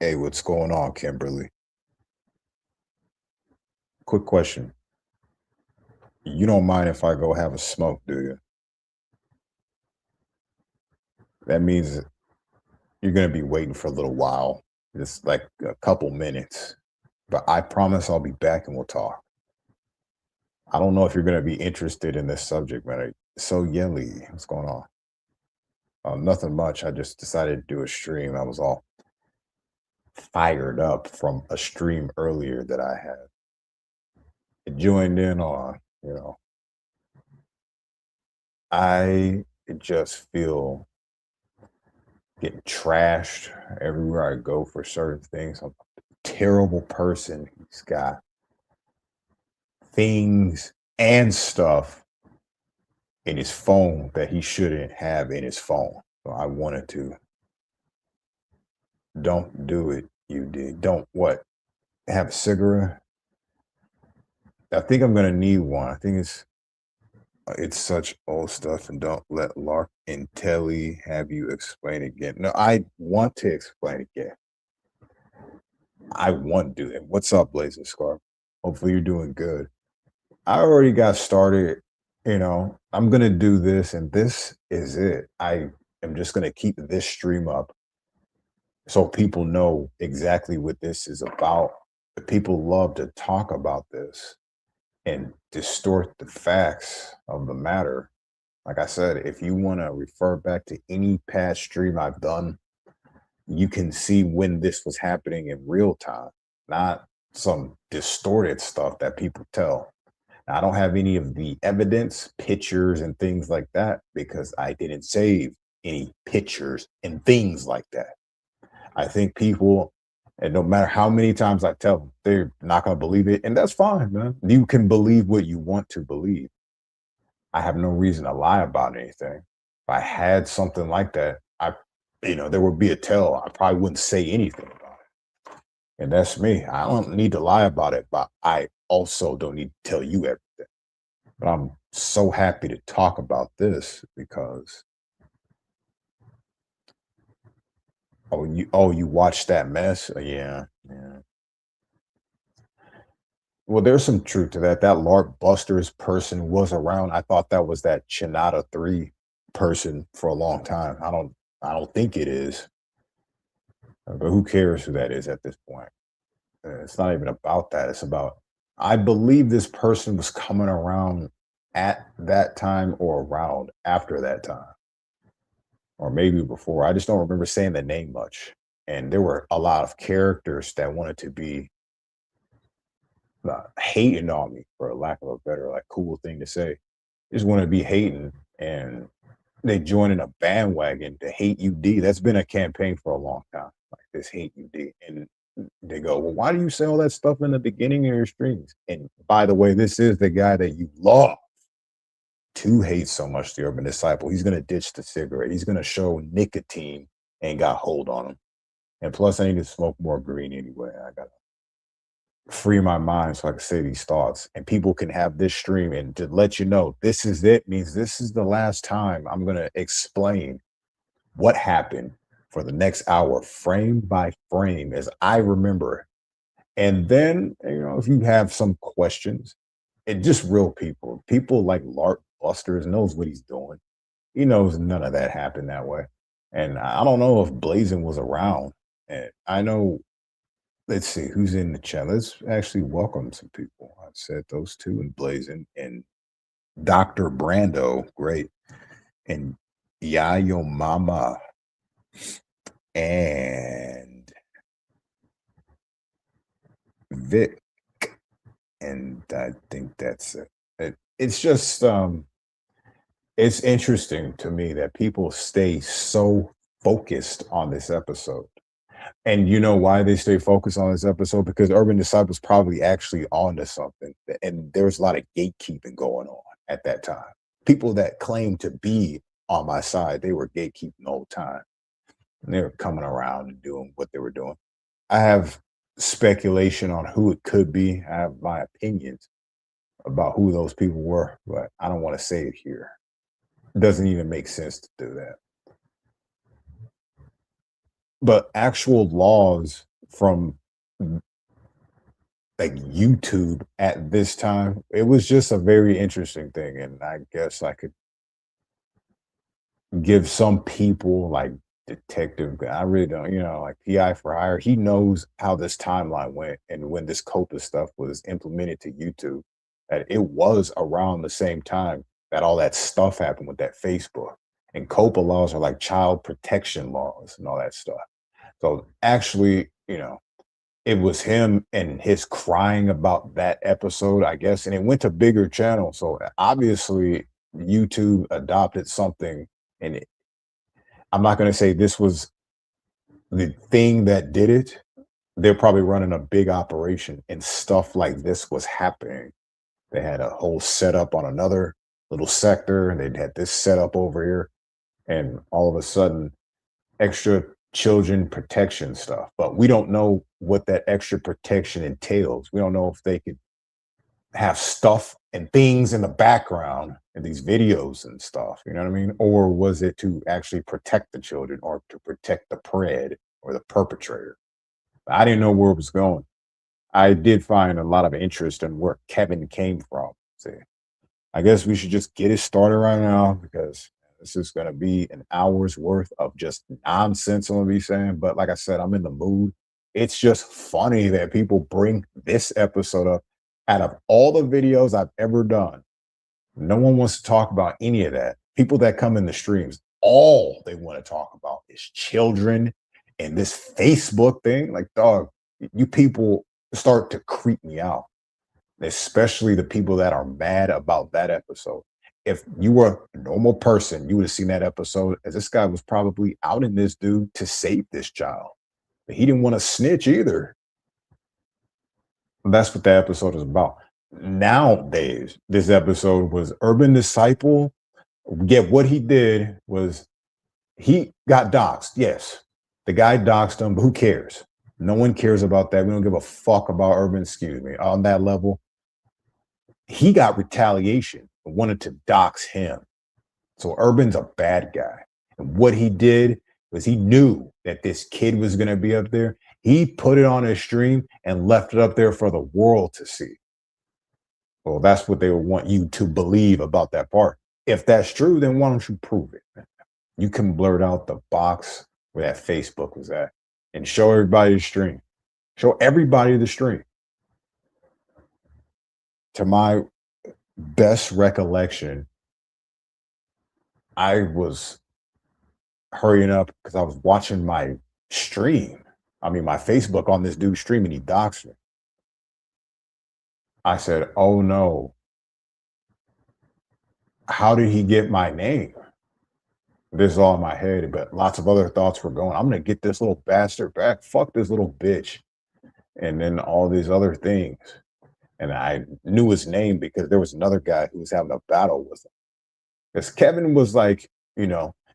Hey, what's going on, Kimberly? Quick question. You don't mind if I go have a smoke, do you? That means you're going to be waiting for a little while, just like a couple minutes. But I promise I'll be back and we'll talk. I don't know if you're going to be interested in this subject matter. So, Yelly, what's going on? Nothing much. I just decided to do a stream. I was all fired up from a stream earlier that I had joined in on. I just feel getting trashed everywhere I go for certain things. I'm a terrible person. He's got things and stuff in his phone that he shouldn't have in his phone. So I wanted to don't do it. You did. Don't what? Have a cigarette? I think I'm gonna need one. I think it's such old stuff and don't let Lark and Telly have you explain again. No, I want to explain again. I want to do it. What's up, Blazing Scarf? Hopefully you're doing good. I already got started. I'm gonna do this, and this is it. I am just gonna keep this stream up so people know exactly what this is about. People love to talk about this and distort the facts of the matter. Like I said, if you want to refer back to any past stream I've done, you can see when this was happening in real time, not some distorted stuff that people tell. I don't have any of the evidence, pictures, and things like that because I didn't save any pictures and things like that. I think people, and no matter how many times I tell them, they're not going to believe it. And that's fine, man. You can believe what you want to believe. I have no reason to lie about anything. If I had something like that, there would be a tell. I probably wouldn't say anything about it. And that's me. I don't need to lie about it, but I also don't need to tell you everything. But I'm so happy to talk about this because you watched that mess? Yeah, yeah. Well, there's some truth to that. That Lark Busters person was around. I thought that was that Chinada 3 person for a long time. I don't think it is, but who cares who that is at this point? It's not even about that. It's about I believe this person was coming around at that time or around after that time, or maybe before. I just don't remember saying the name much. And there were a lot of characters that wanted to be hating on me, for a lack of a better, like, cool thing to say. Just want to be hating, and they join in a bandwagon to hate UD. That's been a campaign for a long time, like this hate UD. And they go, well, why do you say all that stuff in the beginning of your streams? And by the way, this is the guy that you love to hate so much, the urban disciple. He's gonna ditch the cigarette. He's gonna show nicotine ain't got hold on him. And plus, I need to smoke more green anyway. I gotta free my mind so I can say these thoughts. And people can have this stream and to let you know this is it means this is the last time I'm gonna explain what happened for the next hour, frame by frame, as I remember. And then, if you have some questions, and just real people like Lark Busters knows what he's doing. He knows none of that happened that way. And I don't know if Blazing was around. And I know, let's see who's in the chat. Let's actually welcome some people. I said those two and Blazing and Dr. Brando, great. And Yayo Mama and Vic. And I think that's it. It's just it's interesting to me that people stay so focused on this episode. And you know why they stay focused on this episode? Because Urban Disciples probably actually onto something. And there's a lot of gatekeeping going on at that time. People that claim to be on my side, they were gatekeeping the whole time. And they were coming around and doing what they were doing. I have speculation on who it could be. I have my opinions about who those people were, but I don't want to say it here. It doesn't even make sense to do that. But actual laws from like YouTube at this time. It was just a very interesting thing, and I guess I could give some people like detective. I really don't, like PI for hire. He knows how this timeline went, and when this COPA stuff was implemented to YouTube, that it was around the same time that all that stuff happened with that Facebook. And COPA laws are like child protection laws and all that stuff. So actually, it was him and his crying about that episode, I guess, and it went to bigger channels. So obviously, YouTube adopted something, and I'm not going to say this was the thing that did it. They're probably running a big operation, and stuff like this was happening. They had a whole setup on another little sector, and they had this setup over here, and all of a sudden, extra children protection stuff. But we don't know what that extra protection entails. We don't know if they could have stuff and things in the background in these videos and stuff, you know what I mean? Or was it to actually protect the children or to protect the pred or the perpetrator? I didn't know where it was going. I did find a lot of interest in where Kevin came from. See, I guess we should just get it started right now because this is going to be an hour's worth of just nonsense I'm going to be saying. But like I said, I'm in the mood. It's just funny that people bring this episode up. Out of all the videos I've ever done, no one wants to talk about any of that. People that come in the streams, all they want to talk about is children and this Facebook thing. Like, dog, you people start to creep me out, especially the people that are mad about that episode. If you were a normal person, you would have seen that episode as this guy was probably outing this dude to save this child. But he didn't want to snitch either. That's what the episode is about. Nowadays, this episode was Urban Disciple. Yet what he did was he got doxxed. Yes, the guy doxed him, but who cares? No one cares about that. We don't give a fuck about Urban, excuse me, on that level. He got retaliation, wanted to dox him. So Urban's a bad guy. And what he did was he knew that this kid was going to be up there. He put it on his stream and left it up there for the world to see. Well, that's what they would want you to believe about that part. If that's true, then why don't you prove it? You can blurt out the box where that Facebook was at and show everybody the stream. Show everybody the stream. To my best recollection, I was hurrying up because I was watching my stream. I mean, my Facebook on this dude's stream, and he doxed me. I said, oh no, how did he get my name? This is all in my head, but lots of other thoughts were going. I'm going to get this little bastard back. Fuck this little bitch. And then all these other things. And I knew his name because there was another guy who was having a battle with him. Because Kevin was like,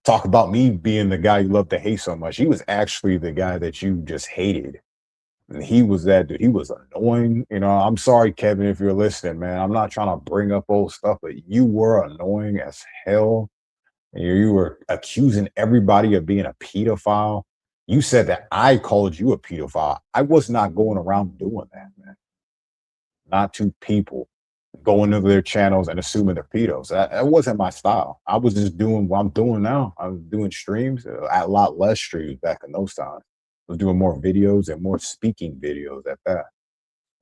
talk about me being the guy you love to hate so much. He was actually the guy that you just hated. And he was that dude. He was annoying. I'm sorry, Kevin, if you're listening, man. I'm not trying to bring up old stuff, but you were annoying as hell. And you were accusing everybody of being a pedophile. You said that I called you a pedophile. I was not going around doing that, man. Not to people going to their channels and assuming they're pedos. That wasn't my style. I was just doing what I'm doing now. I was doing streams, a lot less streams back in those times. I was doing more videos and more speaking videos at that.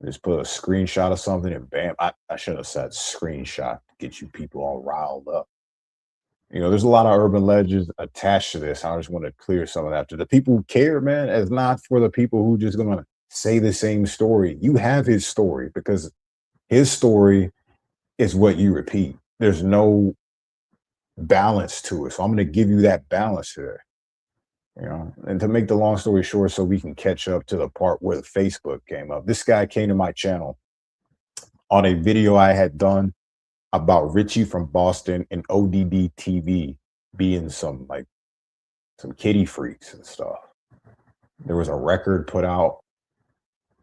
Just put a screenshot of something and bam. I should have said screenshot to get you people all riled up. There's a lot of urban legends attached to this. I just want to clear some of that. To the people who care, man, it's not for the people who just going to say the same story. You have his story because his story is what you repeat. There's no balance to it. So I'm going to give you that balance there. And to make the long story short, so we can catch up to the part where the Facebook came up. This guy came to my channel on a video I had done about Richie from Boston and ODD TV being some kitty freaks and stuff. There was a record put out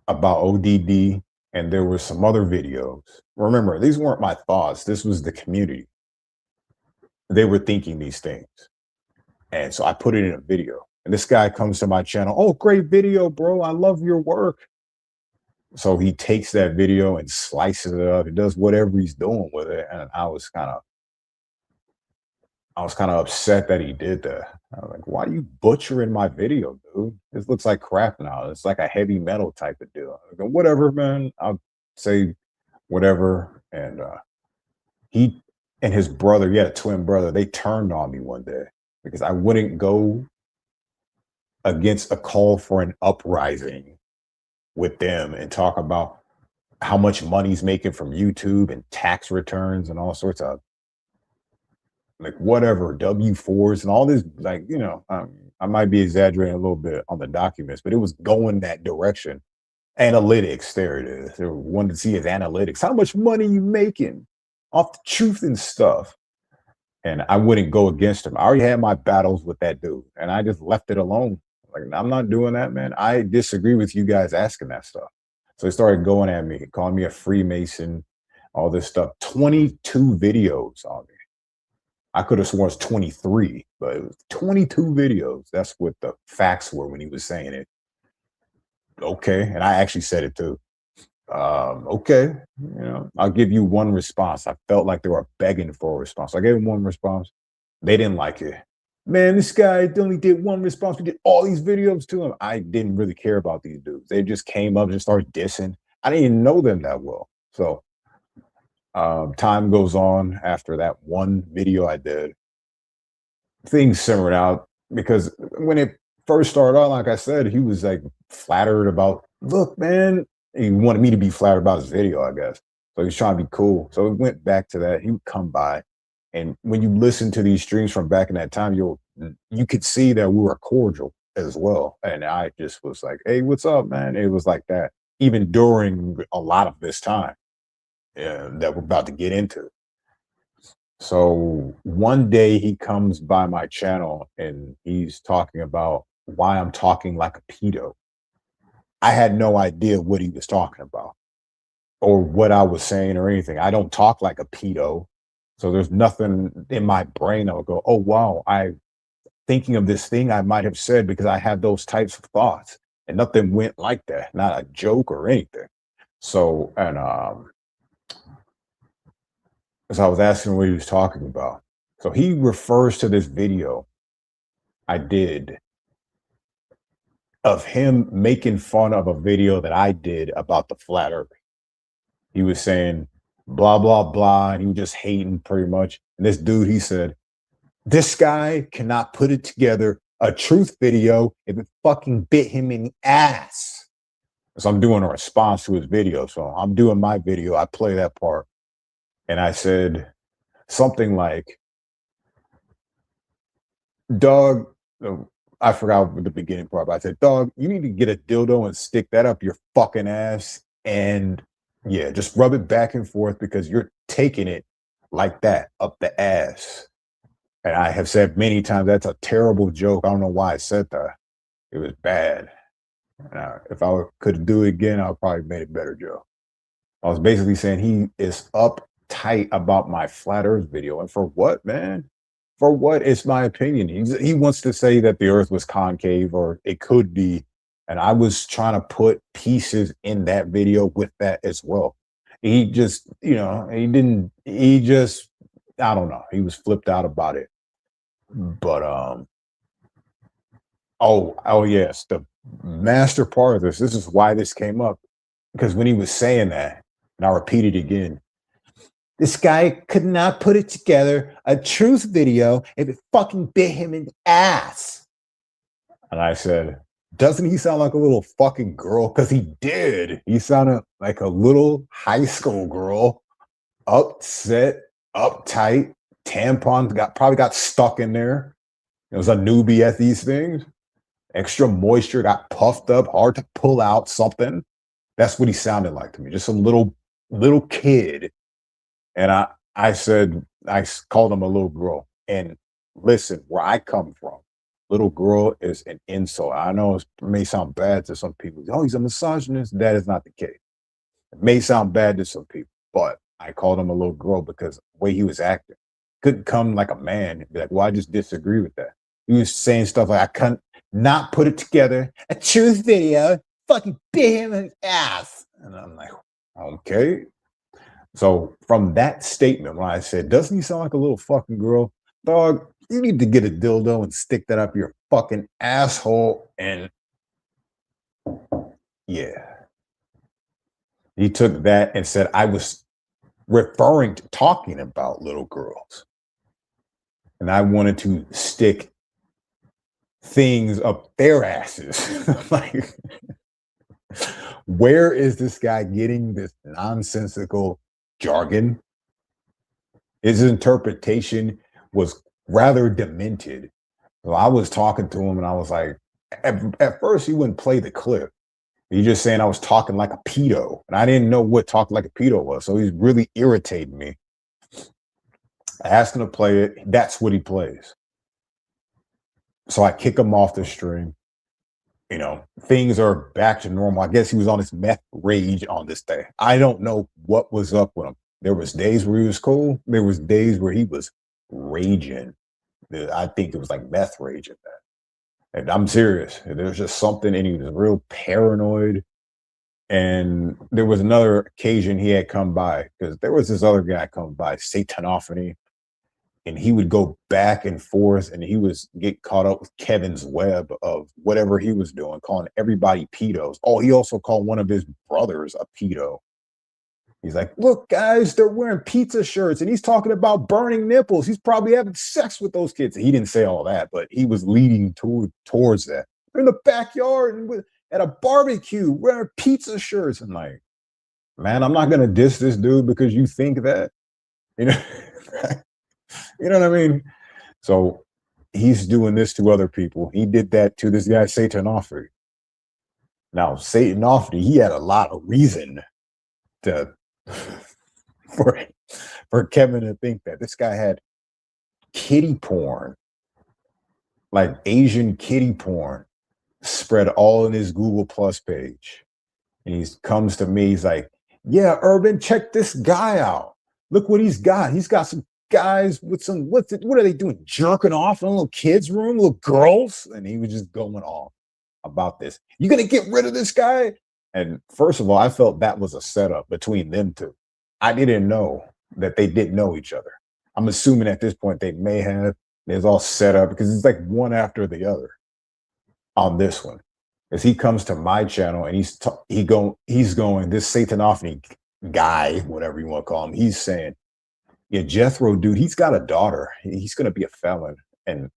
about ODD, and there were some other videos. Remember, these weren't my thoughts. This was the community. They were thinking these things. And so I put it in a video. And this guy comes to my channel. Oh, great video, bro. I love your work. So he takes that video and slices it up. He does whatever he's doing with it. And I was kind of upset that he did that. I was like, why are you butchering my video, dude? This looks like crap now. It's like a heavy metal type of deal. I go, whatever, man. I'll say whatever. And he and his brother, he had a twin brother, they turned on me one day because I wouldn't go against a call for an uprising with them and talk about how much money he's making from YouTube and tax returns and all sorts of like whatever W-4s and all this, like, I might be exaggerating a little bit on the documents, but it was going that direction. Analytics, there it is. They wanted to see his analytics. How much money you making off the truth and stuff? And I wouldn't go against him. I already had my battles with that dude, and I just left it alone. Like, I'm not doing that, man. I disagree with you guys asking that stuff. So they started going at me, calling me a Freemason, all this stuff. 22 videos on me. I could have sworn it's 23, but it was 22 videos. That's what the facts were when he was saying it. Okay. And I actually said it too. Okay. I'll give you one response. I felt like they were begging for a response. I gave them one response. They didn't like it. Man, this guy only did one response. We did all these videos to him. I didn't really care about these dudes. They just came up and started dissing. I didn't even know them that well. So time goes on after that one video I did. Things simmered out because when it first started out, like I said, he was like flattered about, look, man, he wanted me to be flattered about his video, I guess. So he's trying to be cool. So it went back to that. He would come by. And when you listen to these streams from back in that time, you could see that we were cordial as well. And I just was like, hey, what's up, man? It was like that, even during a lot of this time that we're about to get into. So one day he comes by my channel and he's talking about why I'm talking like a pedo. I had no idea what he was talking about or what I was saying or anything. I don't talk like a pedo. So there's nothing in my brain that will go, oh, wow, I'm thinking of this thing I might have said because I have those types of thoughts. And nothing went like that, not a joke or anything. So, and as I was asking what he was talking about. So he refers to this video I did of him making fun of a video that I did about the flat earth. He was saying blah, blah, blah. And he was just hating pretty much. And this dude, he said, this guy cannot put it together a truth video if it fucking bit him in the ass. So I'm doing a response to his video. So I'm doing my video. I play that part. And I said something like, dog, I forgot the beginning part, but I said, dog, you need to get a dildo and stick that up your fucking ass. And yeah, just rub it back and forth because you're taking it like that up the ass. And I have said many times, that's a terrible joke. I don't know why I said that. It was bad. If I could do it again, I would probably made a better joke. I was basically saying he is uptight about my flat earth video. And for what, man? For what? It's my opinion. He wants to say that the earth was concave or it could be. And I was trying to put pieces in that video with that as well. He just, I don't know. He was flipped out about it. But oh yes, the master part of this is why this came up. Because when he was saying that, and I'll repeat it again, this guy could not put it together a truth video if it fucking bit him in the ass. And I said, doesn't he sound like a little fucking girl? Because he did. He sounded like a little high school girl, upset, uptight, tampons probably got stuck in there. It was a newbie at these things. Extra moisture, got puffed up, hard to pull out something. That's what he sounded like to me. Just a little kid. And I said, I called him a little girl. And listen, where I come from, little girl is an insult. I know it may sound bad to some people. Oh, he's a misogynist. That is not the case. It may sound bad to some people, but I called him a little girl because the way he was acting. Couldn't come like a man and be like, well, I just disagree with that. He was saying stuff like, not put it together. A truth video, fucking bit him in his ass. And I'm like, okay. So from that statement, when I said, doesn't he sound like a little fucking girl? Dog, you need to get a dildo and stick that up your fucking asshole. And yeah, he took that and said I was referring to talking about little girls. And I wanted to stick things up their asses. Like, where is this guy getting this nonsensical jargon? His interpretation was rather demented. So I was talking to him and I was like, at first he wouldn't play the clip. He just saying I was talking like a pedo. And I didn't know what talking like a pedo was. So he's really irritating me. I asked him to play it. That's what he plays. So I kick him off the stream. You know, things are back to normal. I guess he was on his meth rage on this day. I don't know what was up with him. There was days where he was cool. There was days where he was raging. I think it was like meth rage at that. And I'm serious. There's just something, and he was real paranoid. And there was another occasion he had come by because there was this other guy come by, Satanophany, and he would go back and forth, and he was get caught up with Kevin's web of whatever he was doing, calling everybody pedos. Oh, he also called one of his brothers a pedo. He's like, look, guys, they're wearing pizza shirts, and he's talking about burning nipples. He's probably having sex with those kids. He didn't say all that, but he was leading towards that. They're in the backyard and at a barbecue wearing pizza shirts. I'm like, man, I'm not gonna diss this dude because you think that, you know, you know what I mean? So he's doing this to other people. He did that to this guy, Satanophany. Now, Satanophany, he had a lot of reason to for for Kevin to think that this guy had kitty porn, like Asian kitty porn, spread all in his Google Plus page. And he comes to me, he's like, yeah, Urban, check this guy out. Look what he's got. He's got some guys with some, what are they doing? Jerking off in a little kids' room, little girls? And he was just going off about this. You gonna get rid of this guy? And first of all, I felt that was a setup between them two. I didn't know that they didn't know each other. I'm assuming at this point they may have. It's all set up because it's like one after the other on this one. As he comes to my channel and he's going, this Satanophany guy, whatever you want to call him, he's saying, yeah, Jethro, dude, he's got a daughter. He's gonna be a felon. And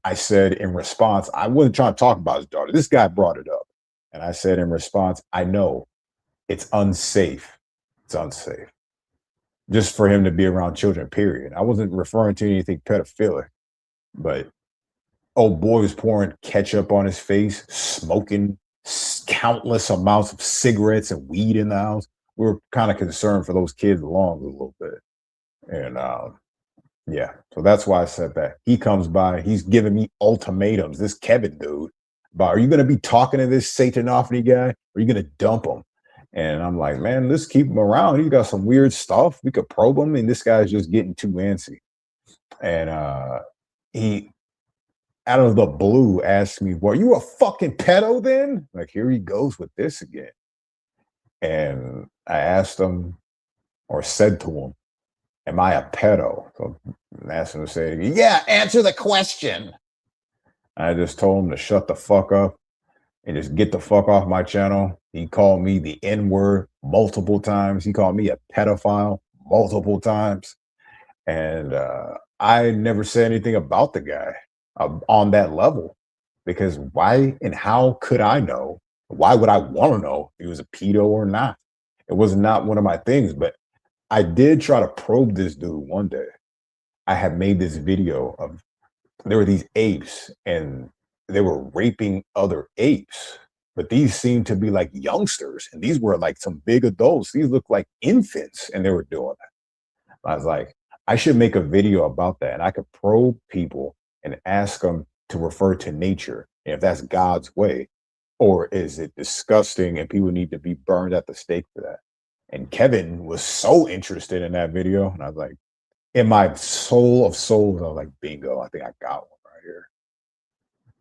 I said in response, I wasn't trying to talk about his daughter. This guy brought it up. And I said in response, I know it's unsafe. It's unsafe just for him to be around children, period. I wasn't referring to anything pedophilic, but old boy was pouring ketchup on his face, smoking countless amounts of cigarettes and weed in the house. We were kind of concerned for those kids along a little bit. And yeah, so that's why I said that. He comes by, he's giving me ultimatums. This Kevin dude, about are you going to be talking to this Satanophany guy? Or are you going to dump him? And I'm like, man, let's keep him around. He's got some weird stuff. We could probe him. And this guy's just getting too antsy. And he, out of the blue, asked me, well, are you a fucking pedo then? Like, here he goes with this again. And I asked him or said to him, am I a pedo? So I asked him to say, yeah, answer the question. I just told him to shut the fuck up and just get the fuck off my channel. He called me the N-word multiple times. He called me a pedophile multiple times. And I never said anything about the guy on that level, because why and how could I know? Why would I want to know if he was a pedo or not? It was not one of my things, but I did try to probe this dude one day. I had made this video of, there were these apes and they were raping other apes, but these seemed to be like youngsters and these were like some big adults. These looked like infants and they were doing that. I was like, I should make a video about that and I could probe people and ask them to refer to nature and if that's God's way, or is it disgusting and people need to be burned at the stake for that? And Kevin was so interested in that video. And I was like, in my soul of souls, I was like, bingo, I think I got one right here.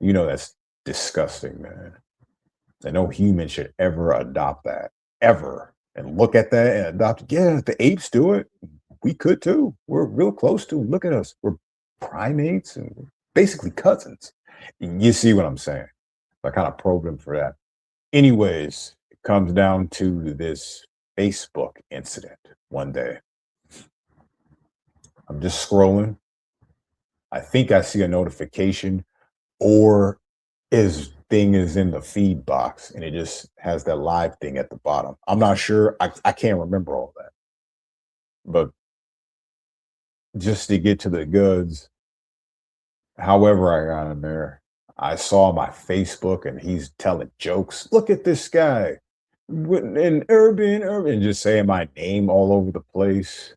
You know, that's disgusting, man. And no human should ever adopt that, ever. And look at that and adopt it. Yeah, the apes do it. We could too. We're real close to. Look at us. We're primates and we're basically cousins. You see what I'm saying? I kind of probed him for that. Anyways, it comes down to this Facebook incident one day. I'm just scrolling. I think I see a notification or his thing is in the feed box and it just has that live thing at the bottom. I'm not sure. I can't remember all that. But just to get to the goods, however I got in there, I saw my Facebook and he's telling jokes. Look at this guy in urban, just saying my name all over the place,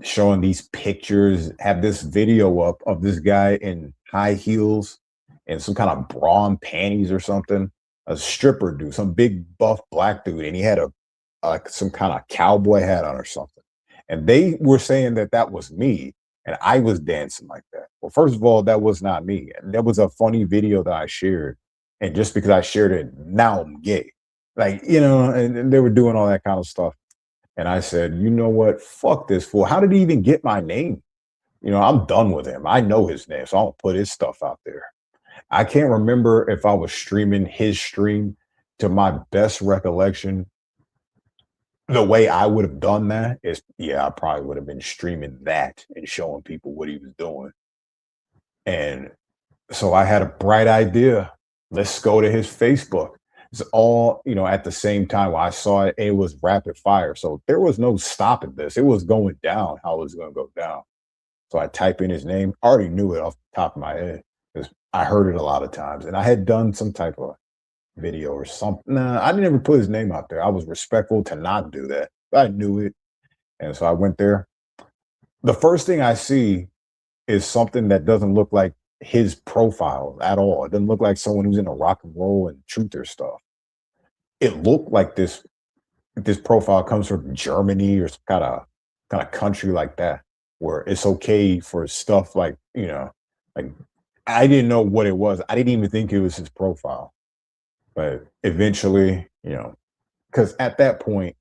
showing these pictures, have this video up of this guy in high heels and some kind of bra and panties or something. A stripper dude, some big buff black dude, and he had a like some kind of cowboy hat on or something. And they were saying that that was me, and I was dancing like that. Well, first of all, that was not me. And that was a funny video that I shared, and just because I shared it, now I'm gay. Like and they were doing all that kind of stuff. And I said, you know what? Fuck this fool. How did he even get my name? I'm done with him. I know his name, so I don't put his stuff out there. I can't remember if I was streaming his stream. To my best recollection, the way I would have done that is, yeah, I probably would have been streaming that and showing people what he was doing. And so I had a bright idea. Let's go to his Facebook. It's all, at the same time when I saw it, it was rapid fire. So there was no stopping this. It was going down how it was going to go down. So I type in his name. I already knew it off the top of my head because I heard it a lot of times. And I had done some type of video or something. Nah, I didn't ever put his name out there. I was respectful to not do that. But I knew it. And so I went there. The first thing I see is something that doesn't look like his profile at all. It doesn't look like someone who's into rock and roll and truther stuff. It looked like this profile comes from Germany or some kind of country like that, where it's okay for stuff like I didn't know what it was. I didn't even think it was his profile. But eventually, because at that point,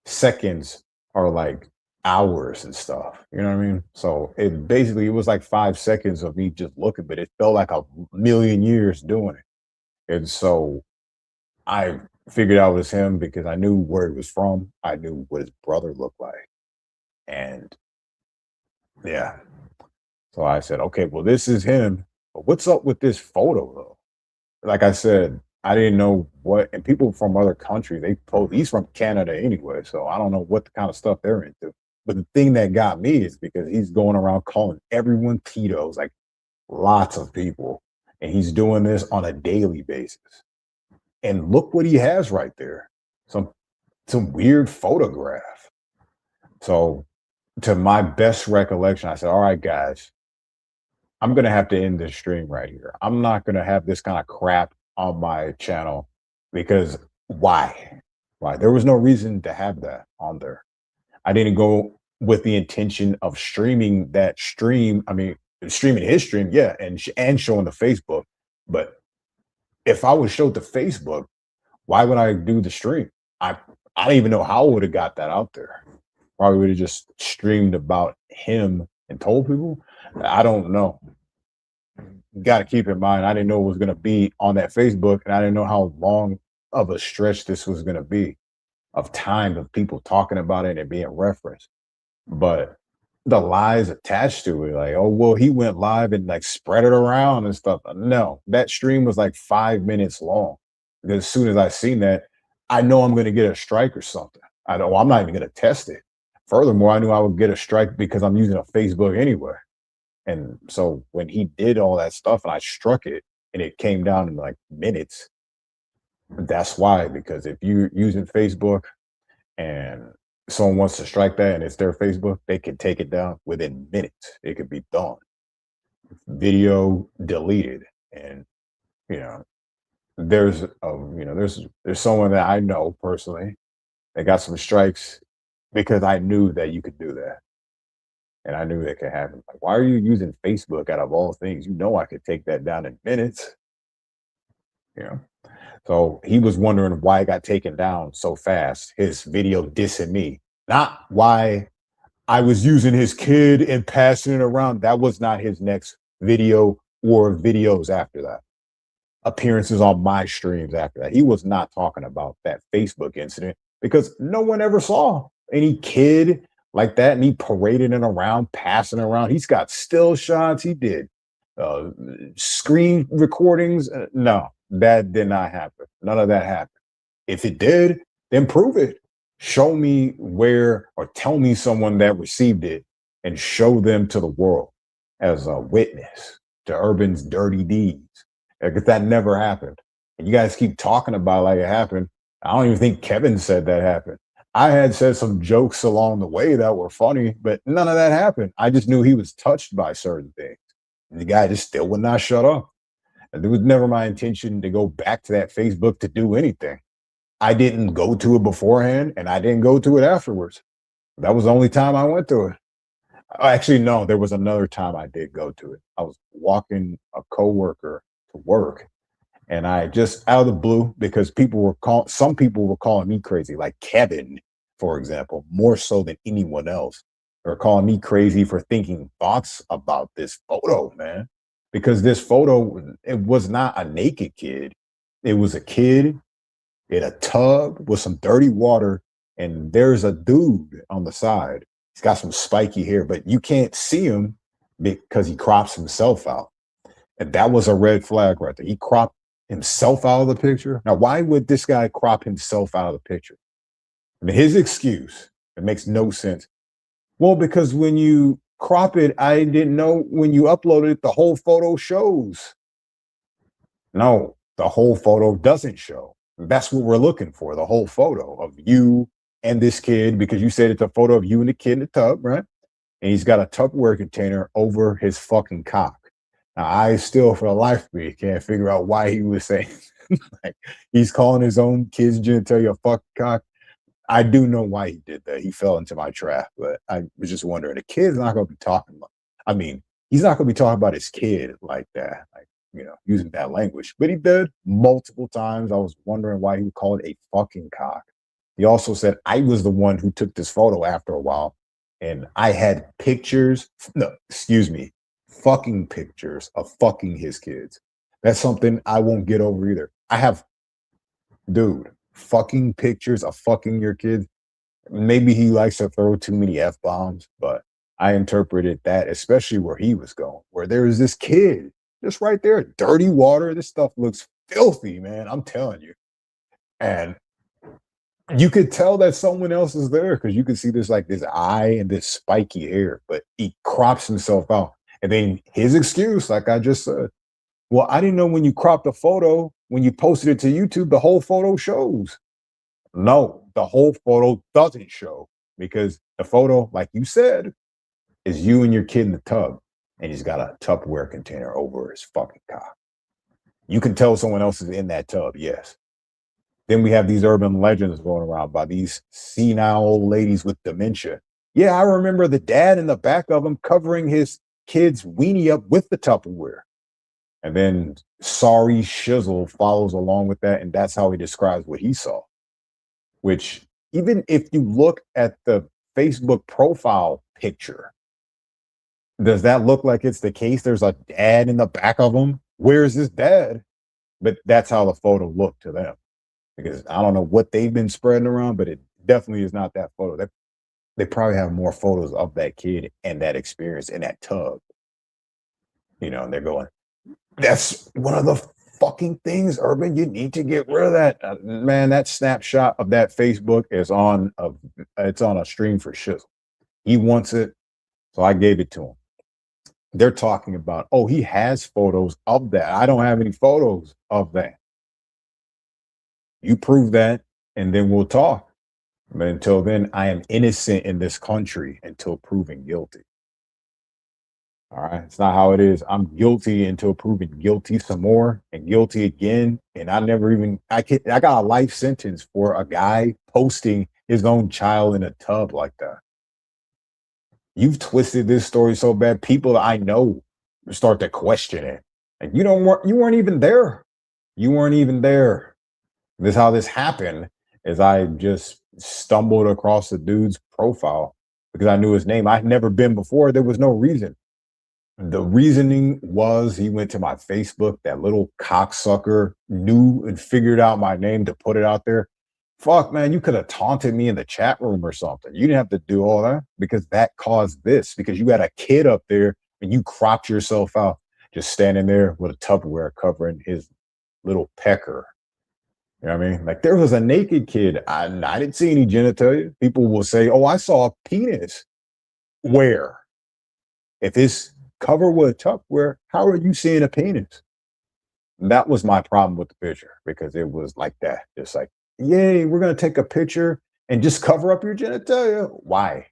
seconds are like hours and stuff. You know what I mean? So it was like 5 seconds of me just looking, but it felt like a million years doing it. And so I figured out it was him because I knew where he was from. I knew what his brother looked like. And yeah. So I said, okay, well, this is him. But what's up with this photo though? Like I said, I didn't know what, and people from other countries, they post, he's from Canada anyway, so I don't know what the kind of stuff they're into. But the thing that got me is because he's going around calling everyone Tito's, like lots of people, and he's doing this on a daily basis. And look what he has right there. Some some weird photograph. So to my best recollection, I said, all right, guys, I'm gonna have to end this stream right here. I'm not gonna have this kind of crap on my channel because why? Why? There was no reason to have that on there. I didn't go with the intention of streaming that stream. I mean, streaming his stream, yeah, and showing the Facebook. But if I would show the Facebook, why would I do the stream? I I don't even know how I would have got that out there. Probably would have just streamed about him and told people. I don't know. Got to keep in mind, I didn't know it was going to be on that Facebook, and I didn't know how long of a stretch this was going to be of time of people talking about it and being referenced. But the lies attached to it, like, oh, well, he went live and like spread it around and stuff. No, that stream was like 5 minutes long. And as soon as I seen that, I know I'm going to get a strike or something. I know I'm not even going to test it. Furthermore, I knew I would get a strike because I'm using a Facebook anyway. And so when he did all that stuff and I struck it and it came down in like minutes, that's why, because if you're using Facebook and someone wants to strike that and it's their Facebook, they can take it down within minutes. It could be done. Video deleted. And you know, there's someone that I know personally that got some strikes because I knew that you could do that. And I knew that could happen. Like, why are you using Facebook out of all things? You know I could take that down in minutes. You know, so he was wondering why it got taken down so fast. His video dissing me, not why I was using his kid and passing it around. That was not his next video or videos after that. Appearances on my streams after that. He was not talking about that Facebook incident because no one ever saw any kid like that. And he paraded it around, passing it around. He's got still shots. He did uh, screen recordings. No, that did not happen. None of that happened. If it did, then prove it. Show me where, or tell me someone that received it and show them to the world as a witness to Urban's dirty deeds. Because that never happened. And you guys keep talking about it like it happened. I don't even think Kevin said that happened. I had said some jokes along the way that were funny, but none of that happened. I just knew he was touched by certain things. And the guy just still would not shut up. And it was never my intention to go back to that Facebook to do anything. I didn't go to it beforehand and I didn't go to it afterwards. That was the only time I went to it. Actually, no, there was another time I did go to it. I was walking a coworker to work, and I just out of the blue, because some people were calling me crazy, like Kevin, for example, more so than anyone else. They were calling me crazy for thinking thoughts about this photo, man. Because this photo, it was not a naked kid. It was a kid in a tub with some dirty water, and there's a dude on the side. He's got some spiky hair, but you can't see him because he crops himself out. And that was a red flag right there. He cropped himself out of the picture. Now, why would this guy crop himself out of the picture? I mean, his excuse, it makes no sense. Well, because when you crop it, I didn't know when you uploaded it, the whole photo shows. No, the whole photo doesn't show. That's what we're looking for, the whole photo of you and this kid, because you said it's a photo of you and the kid in the tub, right? And he's got a Tupperware container over his fucking cock. Now, I still, for the life of me, can't figure out why he was saying like he's calling his own kid's genitalia a fucking cock. I do know why he did that. He fell into my trap, but I was just wondering. The kid's not going to be talking about. I mean, he's not going to be talking about his kid like that, like using that language. But he did multiple times. I was wondering why he would call it a fucking cock. He also said I was the one who took this photo after a while, and I had pictures. No, excuse me, fucking pictures of fucking his kids. That's something I won't get over either. I have, dude, fucking pictures of fucking your kids. Maybe he likes to throw too many F bombs, but I interpreted that, especially where he was going, where there was this kid just right there, dirty water. This stuff looks filthy, man. I'm telling you. And you could tell that someone else is there because you could see this like this eye and this spiky hair, but he crops himself out. And then his excuse, like I just said, well, I didn't know when you cropped the photo, when you posted it to YouTube, the whole photo shows. No, the whole photo doesn't show because the photo, like you said, is you and your kid in the tub, and he's got a Tupperware container over his fucking cock. You can tell someone else is in that tub, yes. Then we have these urban legends going around by these senile old ladies with dementia. Yeah, I remember the dad in the back of him covering his kid's weenie up with the Tupperware. And then sorry shizzle follows along with that, and that's how he describes what he saw. Which, even if you look at the Facebook profile picture, does that look like it's the case? There's a dad in the back of him. Where's his dad? But that's how the photo looked to them. Because I don't know what they've been spreading around, but it definitely is not that photo. They probably have more photos of that kid and that experience in that tub. And they're going, that's one of the fucking things, Urban. You need to get rid of that. Man, that snapshot of that Facebook is it's on a stream for shizzle. He wants it, so I gave it to him. They're talking about, oh, he has photos of that. I don't have any photos of that. You prove that, and then we'll talk. But until then, I am innocent in this country until proven guilty. All right. It's not how it is. I'm guilty until proven guilty some more and guilty again. And I got a life sentence for a guy posting his own child in a tub like that. You've twisted this story so bad, people I know start to question it. And you weren't even there. You weren't even there. This how this happened is I just stumbled across the dude's profile because I knew his name. I'd never been before. There was no reason. The reasoning was he went to my Facebook. That little cocksucker knew and figured out my name to put it out there. Fuck, man, you could have taunted me in the chat room or something. You didn't have to do all that because that caused this, because you had a kid up there and you cropped yourself out just standing there with a Tupperware covering his little pecker. You know what I mean? Like there was a naked kid. I didn't see any genitalia. People will say, oh, I saw a penis. Where? If it's covered with Tupperware, how are you seeing a penis? That was my problem with the picture because it was like that. Just like, yay, we're gonna take a picture and just cover up your genitalia. Why?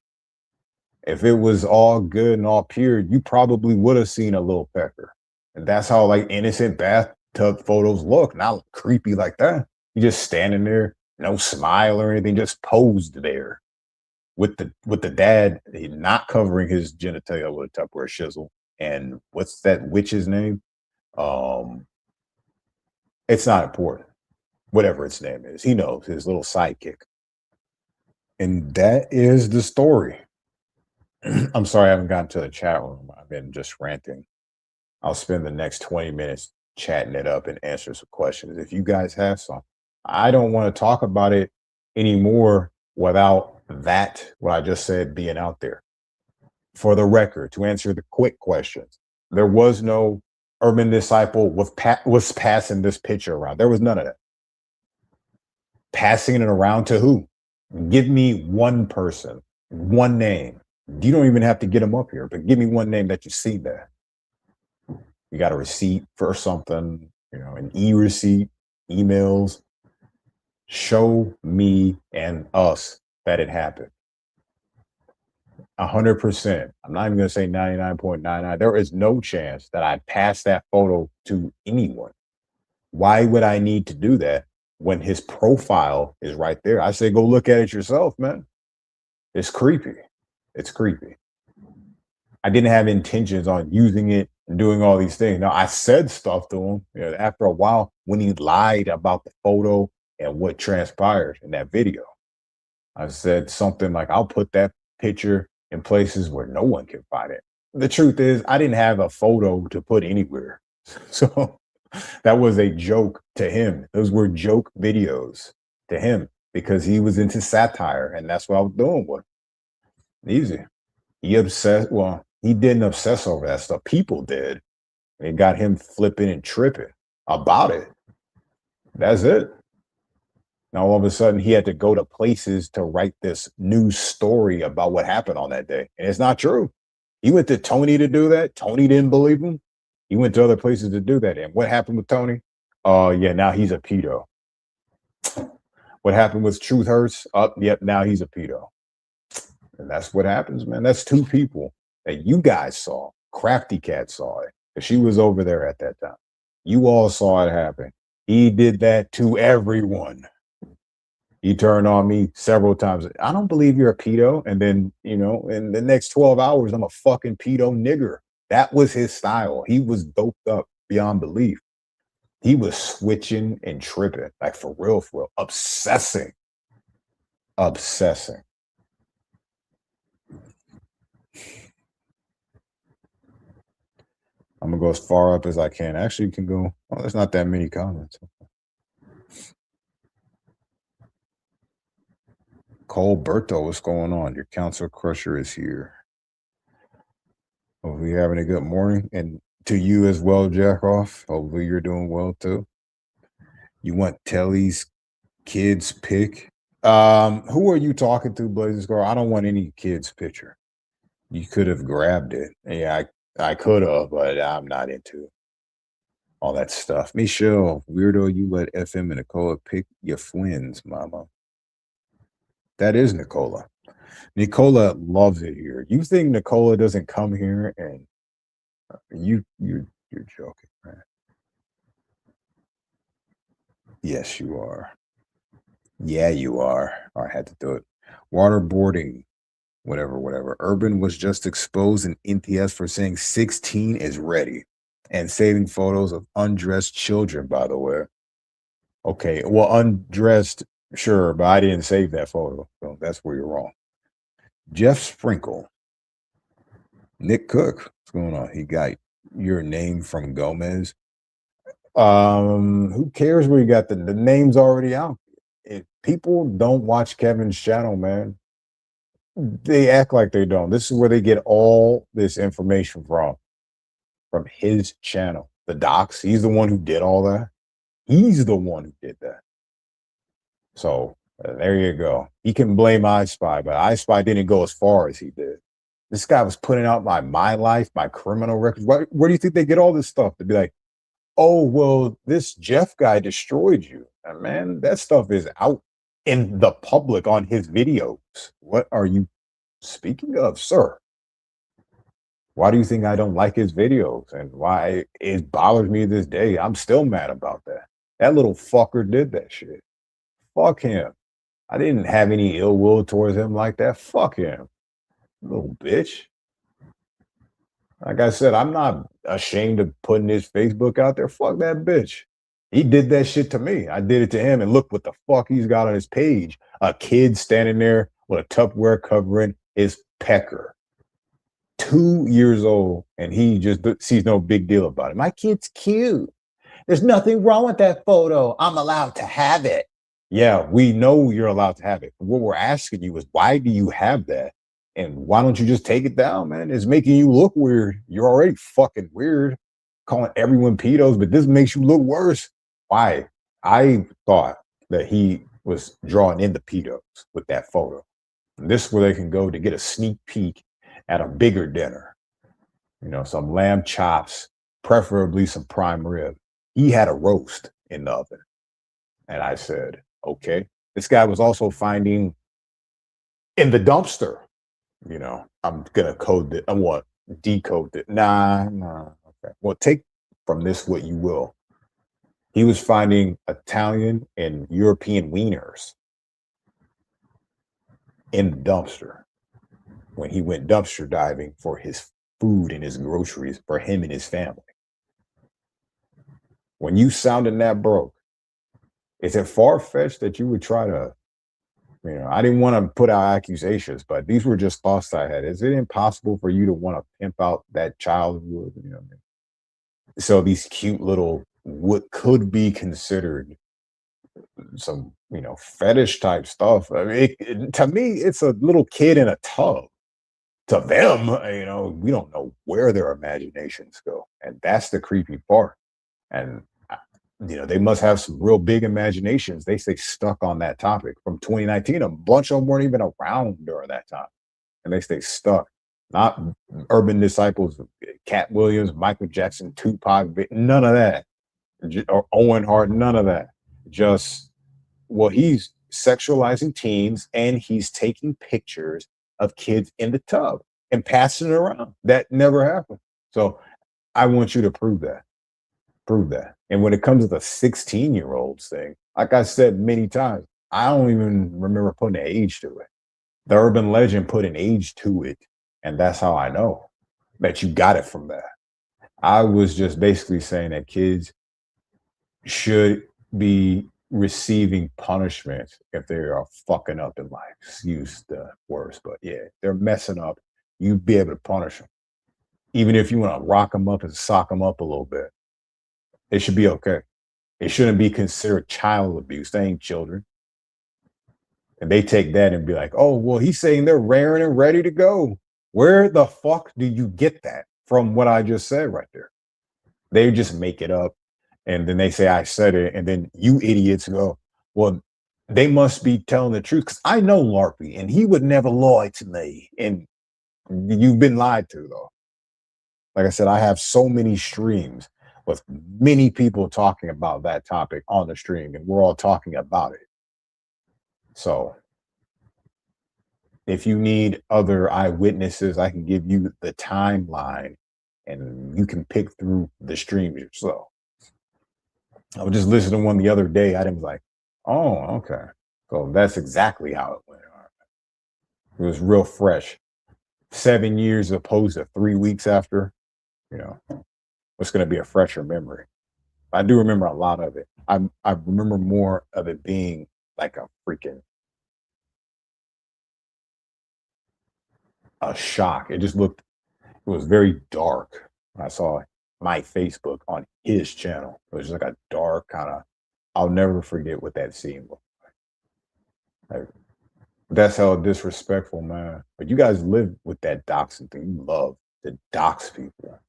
If it was all good and all pure, you probably would have seen a little pecker. And that's how like innocent bathtub photos look, not creepy like that. You just standing there, no smile or anything, just posed there with the dad not covering his genitalia with a Tupperware shizzle. And what's that witch's name? Um, it's not important. Whatever its name is, he knows his little sidekick. And that is the story. I'm sorry I haven't gotten to the chat room. I've been just ranting. I'll spend the next 20 minutes chatting it up and answer some questions if you guys have some. I don't want to talk about it anymore without that, what I just said, being out there. For the record, to answer the quick questions, there was no urban disciple was passing this picture around. There was none of that. Passing it around to who? Give me one person, one name. You don't even have to get them up here, but give me one name that you see there. You got a receipt for something, an e-receipt, emails. Show me and us that it happened. 100%. I'm not even going to say 99.99. There is no chance that I pass that photo to anyone. Why would I need to do that when his profile is right there? I say, go look at it yourself, man. It's creepy. It's creepy. I didn't have intentions on using it and doing all these things. Now, I said stuff to him after a while when he lied about the photo and what transpired in that video. I said something like, I'll put that picture in places where no one can find it. The truth is, I didn't have a photo to put anywhere. So that was a joke to him. Those were joke videos to him because he was into satire, and that's what I was doing with him. Easy. He obsessed. Well, he didn't obsess over that stuff. People did. It got him flipping and tripping about it. That's it. Now, all of a sudden, he had to go to places to write this news story about what happened on that day. And it's not true. He went to Tony to do that. Tony didn't believe him. He went to other places to do that. And what happened with Tony? Oh, yeah, now he's a pedo. What happened with Truth Hurts? Yep, now he's a pedo. And that's what happens, man. That's two people that you guys saw. Crafty Cat saw it because she was over there at that time. You all saw it happen. He did that to everyone. He turned on me several times. I don't believe you're a pedo. And then, in the next 12 hours, I'm a fucking pedo nigger. That was his style. He was doped up beyond belief. He was switching and tripping, like for real, obsessing. Obsessing. I'm gonna go as far up as I can. Actually, you can go. Oh, there's not that many comments. Colberto, what's going on? Your council crusher is here. Hopefully you're having a good morning. And to you as well, Jackoff. Hopefully you're doing well too. You want Telly's kids pick? Who are you talking to, Blazing Scar? I don't want any kid's picture. You could have grabbed it. Yeah, I could have, but I'm not into all that stuff. Michelle, weirdo, you let FM and Nicola pick your twins, mama. That is Nicola. Nicola loves it here. You think Nicola doesn't come here and you're joking, man. Yes, you are. Yeah, you are. I had to do it. Waterboarding, whatever. Urban was just exposed in NTS for saying 16 is ready. and saving photos of undressed children, by the way. Okay, well, undressed, sure, but I didn't save that photo. So that's where you're wrong. Jeff Sprinkle, Nick Cook, what's going on? He got your name from Gomez. Who cares where you got the name's already out? If people don't watch Kevin's channel, man, they act like they don't. This is where they get all this information from his channel. The docs, he's the one who did all that. He's the one who did that. So there you go. He can blame I Spy, but I Spy didn't go as far as he did. This guy was putting out my life, my criminal records. Where do you think they get all this stuff to be like, oh, well, this Jeff guy destroyed you? And man, that stuff is out in the public on his videos. What are you speaking of, sir? Why do you think I don't like his videos and why it bothers me this day? I'm still mad about that. That little fucker did that shit. Fuck him. I didn't have any ill will towards him like that. Fuck him. Little bitch. Like I said, I'm not ashamed of putting his Facebook out there. Fuck that bitch. He did that shit to me. I did it to him. And look what the fuck he's got on his page. A kid standing there with a Tupperware covering his pecker. 2 years old. And he just sees no big deal about it. My kid's cute. There's nothing wrong with that photo. I'm allowed to have it. Yeah, we know you're allowed to have it. What we're asking you is, why do you have that? And why don't you just take it down, man? It's making you look weird. You're already fucking weird, calling everyone pedos, but this makes you look worse. Why? I thought that he was drawing in the pedos with that photo. And this is where they can go to get a sneak peek at a bigger dinner. You know, some lamb chops, preferably some prime rib. He had a roast in the oven. And I said, okay. This guy was also finding in the dumpster. You know, I'm gonna code it. I want decode it. Nah. Okay. Well, take from this what you will. He was finding Italian and European wieners in the dumpster when he went dumpster diving for his food and his groceries for him and his family. When you sounding that broke, is it far-fetched that you would try to, you know, I didn't want to put out accusations, but these were just thoughts I had. Is it impossible for you to want to pimp out that childhood? You know what I mean? So these cute little, what could be considered some, you know, fetish type stuff. I mean, to me, it's a little kid in a tub. To them, you know, we don't know where their imaginations go, and that's the creepy part. And you know, they must have some real big imaginations. They stay stuck on that topic from 2019. A bunch of them weren't even around during that time, and they stay stuck. Not Urban Disciples, Cat Williams, Michael Jackson, Tupac, none of that, or Owen Hart, none of that. Just, well, he's sexualizing teens and he's taking pictures of kids in the tub and passing it around. That never happened. So I want you to prove that. Prove that. And when it comes to the 16-year-olds thing, like I said many times, I don't even remember putting an age to it. The urban legend put an age to it. And that's how I know that you got it from that. I was just basically saying that kids should be receiving punishment if they are fucking up in life. Excuse the words, but yeah, they're messing up. You'd be able to punish them. Even if you want to rock them up and sock them up a little bit, it should be okay. It shouldn't be considered child abuse. They ain't children. And they take that and be like, oh, well, he's saying they're raring and ready to go. Where the fuck do you get that from what I just said right there? They just make it up. And then they say, I said it. And then you idiots go, well, they must be telling the truth. Because I know Larpy and he would never lie to me. And you've been lied to, though. Like I said, I have so many streams with many people talking about that topic on the stream, and we're all talking about it. So if you need other eyewitnesses, I can give you the timeline and you can pick through the streams yourself. I was just listening to one the other day. I was like, oh, okay. So that's exactly how it went. It was real fresh. 7 years opposed to 3 weeks after, you know. It's going to be a fresher memory. I do remember a lot of it. I remember more of it being like a shock. It was very dark when I saw my Facebook on his channel. It was just like a dark kind of. I'll never forget what that scene was. Like, that's how disrespectful, man. But you guys live with that doxing thing. You love to dox people.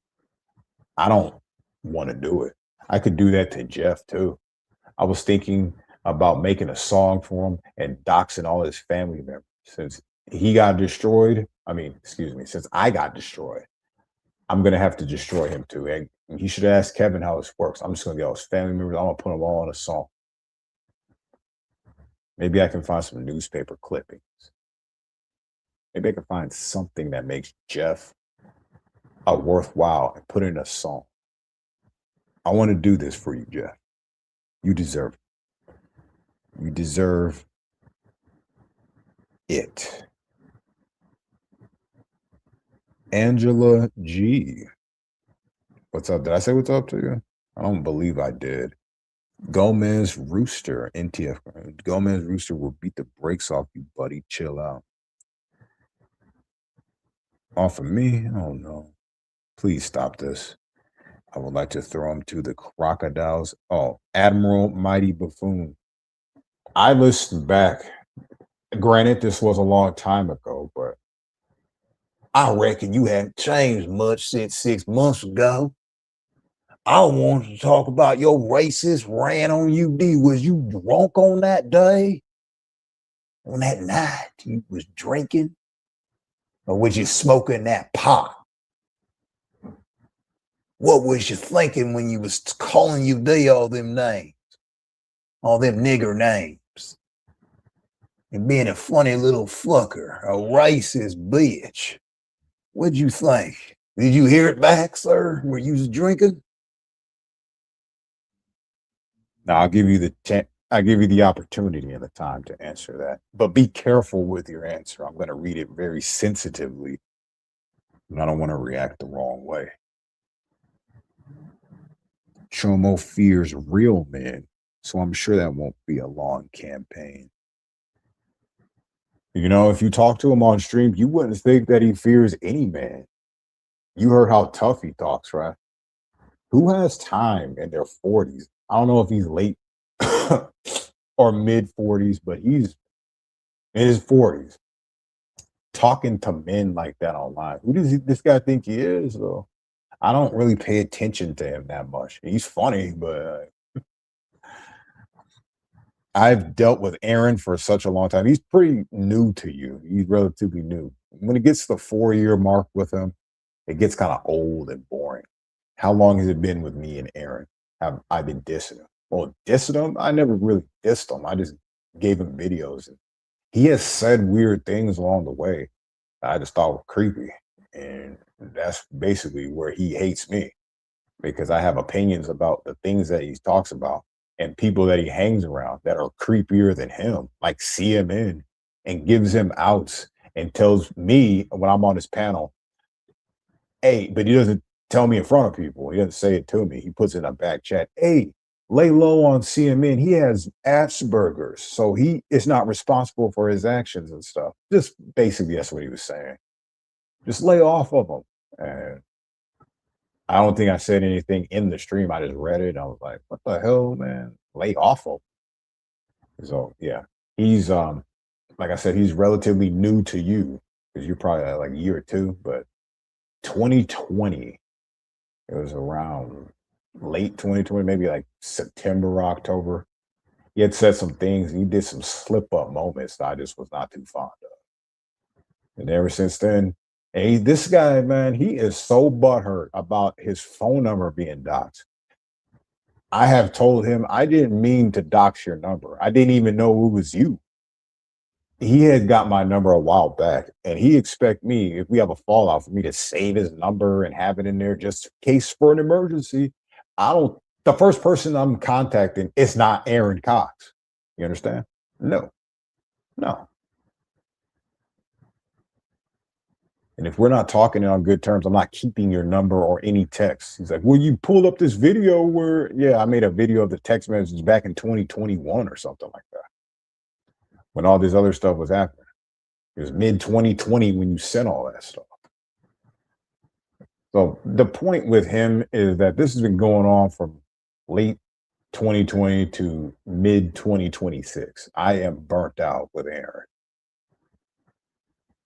I don't want to do it. I could do that to Jeff too. I was thinking about making a song for him and doxing all his family members since he got destroyed. I mean, excuse me, since I got destroyed, I'm gonna have to destroy him too. And you should ask Kevin how this works. I'm just gonna get all his family members. I'm gonna put them all on a song. Maybe I can find some newspaper clippings. Maybe I can find something that makes Jeff a worthwhile and put it in a song. I want to do this for you, Jeff. You deserve it. You deserve it. Angela G. What's up? Did I say what's up to you? I don't believe I did. Gomez Rooster, NTF. Gomez Rooster will beat the brakes off you, buddy. Chill out. Off of me? Oh no. Please stop this. I would like to throw him to the crocodiles. Oh, Admiral Mighty Buffoon. I listened back. Granted, this was a long time ago, but I reckon you haven't changed much since 6 months ago. I wanted to talk about your racist rant on UD. Was you drunk on that day? On that night you was drinking? Or was you smoking that pot? What was you thinking when you was calling UD all them names? All them nigger names? And being a funny little fucker, a racist bitch. What'd you think? Did you hear it back, sir, where you was drinking? Now I'll give you the opportunity and the time to answer that. But be careful with your answer. I'm going to read it very sensitively. And I don't want to react the wrong way. Chomo fears real men, so I'm sure that won't be a long campaign. You know, if you talk to him on stream, you wouldn't think that he fears any man. You heard how tough he talks, right? Who has time in their 40s? I don't know if he's late or mid 40s, but he's in his 40s talking to men like that online. Who does this guy think he is, though? I don't really pay attention to him that much. He's funny, but I've dealt with Aaron for such a long time. He's pretty new to you. He's relatively new. When it gets to the 4-year mark with him, it gets kind of old and boring. How long has it been with me and Aaron? Have I been dissing him? Well, dissing him? I never really dissed him. I just gave him videos. And he has said weird things along the way that I just thought were creepy. And that's basically where he hates me because I have opinions about the things that he talks about and people that he hangs around that are creepier than him, like CMN, and gives him outs and tells me when I'm on his panel, hey, but he doesn't tell me in front of people. He doesn't say it to me. He puts it in a back chat. Hey, lay low on CMN. He has Asperger's, so he is not responsible for his actions and stuff. Just basically, that's what he was saying. Just lay off of him. And I don't think I said anything in the stream. I just read it. I was like, what the hell, man? Lay off of him. So yeah, he's like I said, he's relatively new to you because you're probably like a year or two, but 2020, it was around late 2020, maybe like September, October. He had said some things and he did some slip up moments that I just was not too fond of. And ever since then, this guy, man, he is so butthurt about his phone number being doxxed. I have told him I didn't mean to dox your number. I didn't even know it was you. He had got my number a while back, and he expect me, if we have a fallout, for me to save his number and have it in there just in case for an emergency. I don't. The first person I'm contacting is not Aaron Cox. You understand? No, no. And if we're not talking on good terms, I'm not keeping your number or any text. He's like, well, you pulled up this video where, yeah, I made a video of the text messages back in 2021 or something like that when all this other stuff was happening. It was mid 2020 when you sent all that stuff. So the point with him is that this has been going on from late 2020 to mid 2026. I am burnt out with Aaron.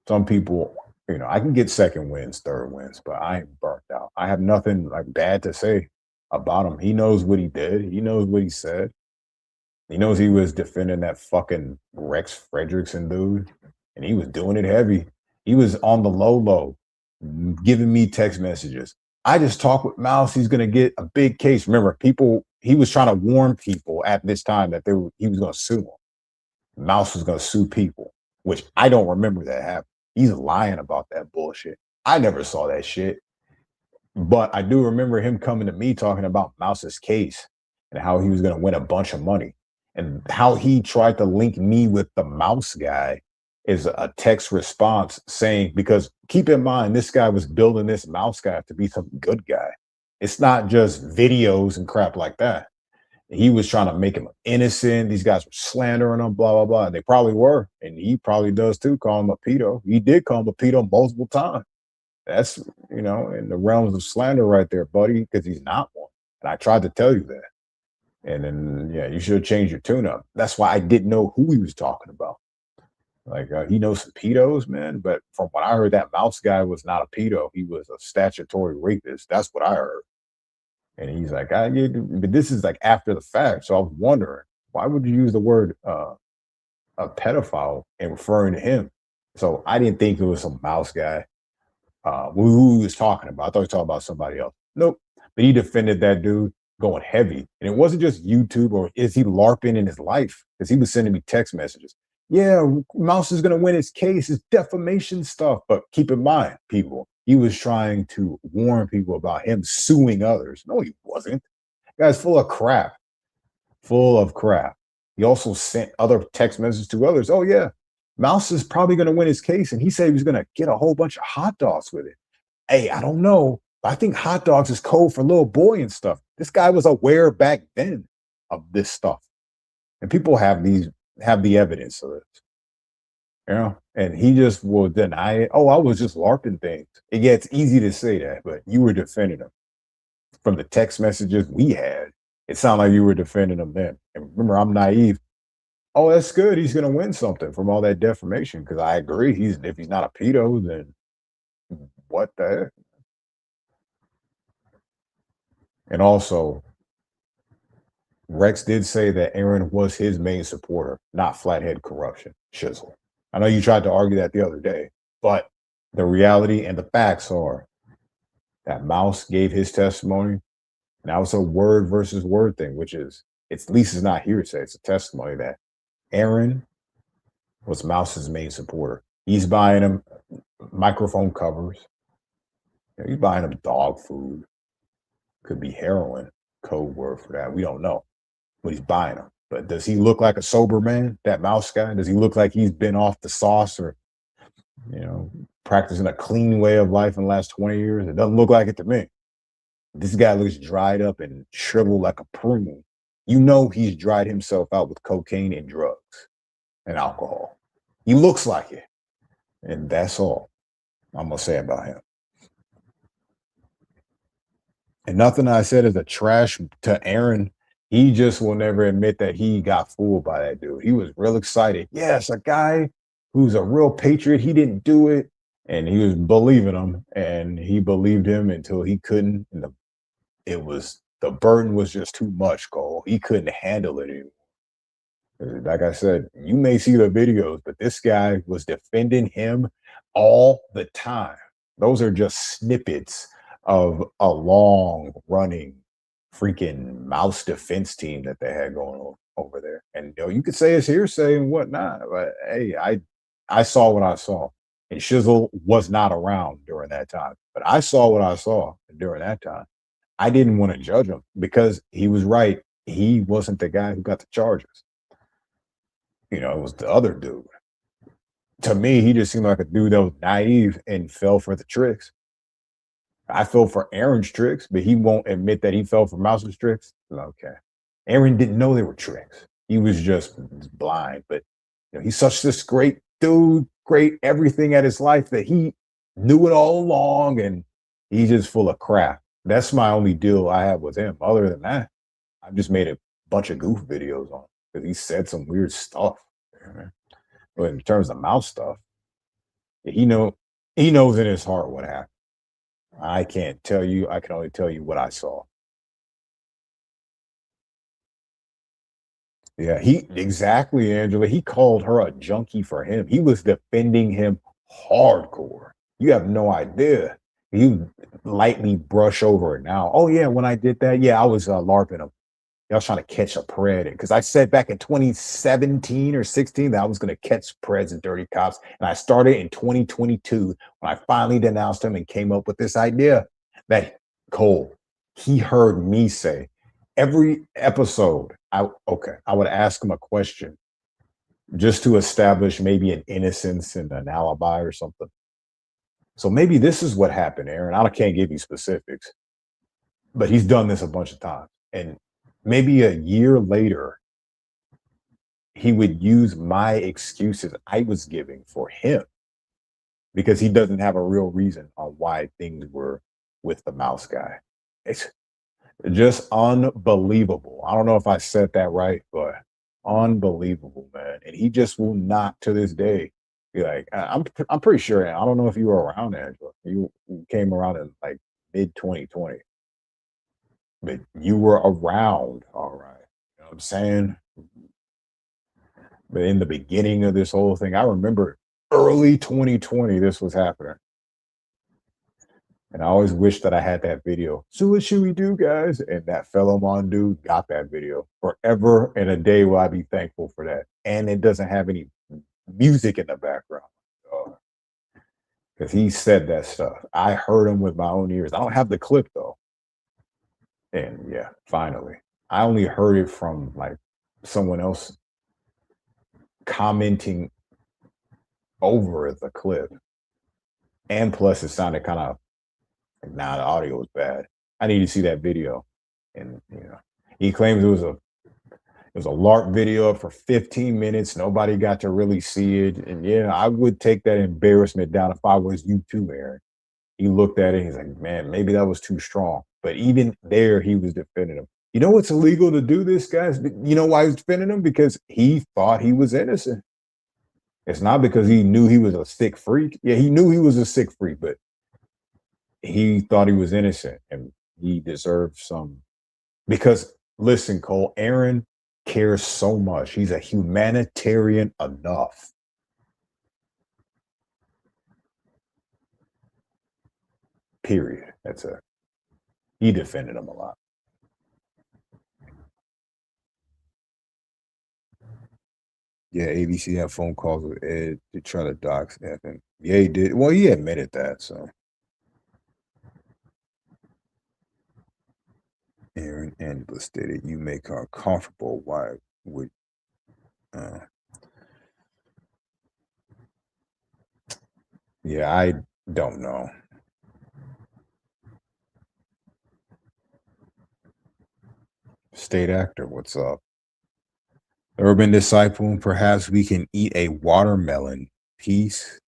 Some people, I can get second wins, third wins, but I am burnt out. I have nothing like bad to say about him. He knows what he did. He knows what he said. He knows he was defending that fucking Rex Fredrickson dude, and he was doing it heavy. He was on the low, giving me text messages. I just talked with Mouse. He's gonna get a big case. Remember, he was trying to warn people at this time that he was gonna sue him. Mouse was gonna sue people, which I don't remember that happened. He's lying about that bullshit. I never saw that shit. But I do remember him coming to me talking about Mouse's case and how he was gonna win a bunch of money. And how he tried to link me with the Mouse guy is a text response saying, because keep in mind, this guy was building this Mouse guy to be some good guy. It's not just videos and crap like that. He was trying to make him innocent. These guys were slandering him, blah, blah, blah. And they probably were. And he probably does too, call him a pedo. He did call him a pedo multiple times. That's, in the realms of slander right there, buddy, because he's not one. And I tried to tell you that. And then, yeah, you should change your tune up. That's why I didn't know who he was talking about. Like, he knows some pedos, man. But from what I heard, that Mouse guy was not a pedo. He was a statutory rapist. That's what I heard. And he's like, but this is like after the fact. So I was wondering, why would you use the word a pedophile and referring to him? So I didn't think it was some Mouse guy who he was talking about. I thought he was talking about somebody else. Nope. But he defended that dude going heavy. And it wasn't just YouTube, or is he LARPing in his life? Because he was sending me text messages. Yeah, Mouse is going to win his case. It's defamation stuff. But keep in mind, people, he was trying to warn people about him suing others. No, he wasn't. The guy's full of crap. Full of crap. He also sent other text messages to others. Oh, yeah, Mouse is probably going to win his case. And he said he was going to get a whole bunch of hot dogs with it. Hey, I don't know. I think hot dogs is code for little boy and stuff. This guy was aware back then of this stuff. And people have the evidence of this. And he just will deny it. Oh, I was just LARPing things. And yeah, it's easy to say that, but you were defending him. From the text messages we had, it sounded like you were defending him then. And remember, I'm naive. Oh, that's good. He's going to win something from all that defamation, because I agree. If he's not a pedo, then what the heck? And also, Rex did say that Aaron was his main supporter, not Flathead Corruption, Shizzle. I know you tried to argue that the other day, but the reality and the facts are that Mouse gave his testimony, and that was a word versus word thing, which is, at least it's not hearsay. It's a testimony that Aaron was Mouse's main supporter. He's buying him microphone covers. He's buying him dog food. Could be heroin, code word for that. We don't know. But he's buying them. But does he look like a sober man, that Mouse guy? Does he look like he's been off the sauce or, practicing a clean way of life in the last 20 years? It doesn't look like it to me. This guy looks dried up and shriveled like a prune. He's dried himself out with cocaine and drugs and alcohol. He looks like it. And that's all I'm going to say about him. And nothing I said is a trash to Aaron. He just will never admit that he got fooled by that dude. He was real excited. Yes, a guy who's a real patriot. He didn't do it. And he was believing him. And he believed him until he couldn't. And the burden was just too much, Cole. He couldn't handle it anymore. Like I said, you may see the videos, but this guy was defending him all the time. Those are just snippets of a long running freaking Mouse defense team that they had going on over there. And you could say it's hearsay and whatnot, but hey, I saw what I saw. And Shizzle was not around during that time. But I saw what I saw during that time. I didn't want to judge him because he was right. He wasn't the guy who got the charges. It was the other dude. To me, he just seemed like a dude that was naive and fell for the tricks. I fell for Aaron's tricks, but he won't admit that he fell for Mouse's tricks. Okay. Aaron didn't know they were tricks. He was just blind. But he's such this great dude, great everything at his life that he knew it all along and he's just full of crap. That's my only deal I have with him. Other than that, I've just made a bunch of goof videos on because he said some weird stuff. But in terms of mouse stuff, he know he knows in his heart what happened. I can't tell you. I can only tell you what I saw. Yeah, he exactly, Angela. He called her a junkie for him. He was defending him hardcore. You have no idea. You lightly brush over it now. Oh yeah, when I did that, yeah, I was larping him. I was trying to catch a pred because I said back in 2017 or 16 that I was going to catch preds and dirty cops, and I started in 2022 when I finally denounced him and came up with this idea that Cole, he heard me say every episode. I would ask him a question just to establish maybe an innocence and an alibi or something. So maybe this is what happened, Aaron. I can't give you specifics, but he's done this a bunch of times. And maybe a year later, he would use my excuses I was giving for him because he doesn't have a real reason on why things were with the mouse guy. It's just unbelievable. I don't know if I said that right, but unbelievable, man. And he just will not to this day be like, I'm pretty sure. I don't know if you were around, Angela. You came around in like mid 2020, but you were around, all right. You know what I'm saying? But in the beginning of this whole thing, I remember early 2020, this was happening. And I always wish that I had that video. So what should we do, guys? And that fellow mon dude got that video. Forever and a day will I be thankful for that. And it doesn't have any music in the background. Because he said that stuff. I heard him with my own ears. I don't have the clip though. And yeah, finally. I only heard it from like someone else commenting over the clip. And plus it sounded kind of like, nah, the audio was bad. I need to see that video. And he claims it was a LARP video up for 15 minutes. Nobody got to really see it. And yeah, I would take that embarrassment down if I was you too, Aaron. He looked at it, he's like, man, maybe that was too strong. But even there, he was defending him. You know what's illegal to do this, guys? You know why he's defending him? Because he thought he was innocent. It's not because he knew he was a sick freak. Yeah, he knew he was a sick freak, but he thought he was innocent and he deserved some. Because listen, Cole, Aaron cares so much. He's a humanitarian enough. Period. That's it. He defended him a lot. Yeah, ABC had phone calls with Ed to try to dox Evan. Yeah, he did. Well, he admitted that. So Aaron Angela stated, "You make her uncomfortable. Why would?" Uh, yeah, I don't know. State actor, what's up? Urban disciple, perhaps we can eat a watermelon piece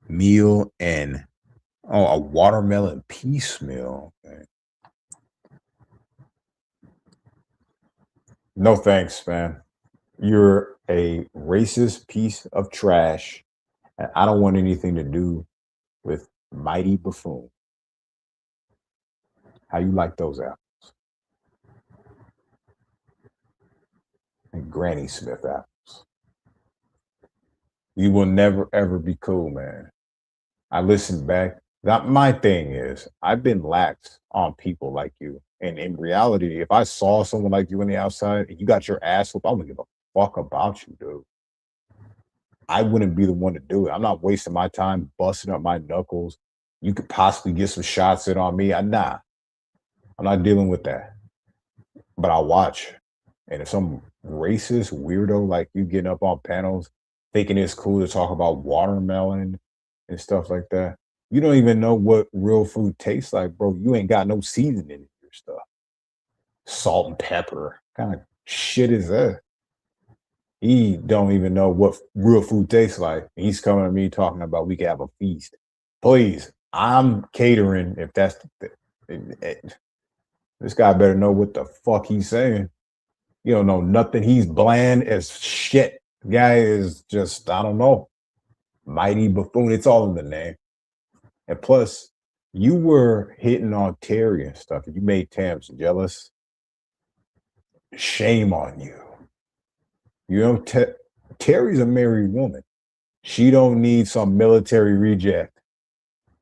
meal and a watermelon piecemeal. Okay. No thanks, man. You're a racist piece of trash, and I don't want anything to do with Mighty Buffoon. How you like those apples? And Granny Smith apples. You will never ever be cool, man. I listened back. That my thing is, I've been lax on people like you. And in reality, if I saw someone like you on the outside and you got your ass whooped, I wouldn't give a fuck about you, dude. I wouldn't be the one to do it. I'm not wasting my time busting up my knuckles. You could possibly get some shots in on me. Nah, I'm not dealing with that. But I'll watch. And if some racist weirdo like you getting up on panels thinking it's cool to talk about watermelon and stuff like that. You don't even know what real food tastes like, bro. You ain't got no seasoning in your stuff. Salt and pepper. Kind of shit is that? He don't even know what real food tastes like. He's coming to me talking about we can have a feast. Please, I'm catering. If that's this guy better know what the fuck he's saying. You don't know nothing. He's bland as shit. Guy is just, I don't know, mighty buffoon. It's all in the name. And plus, you were hitting on Terry and stuff. And you made Tams jealous. Shame on you. You know, Terry's a married woman. She don't need some military reject.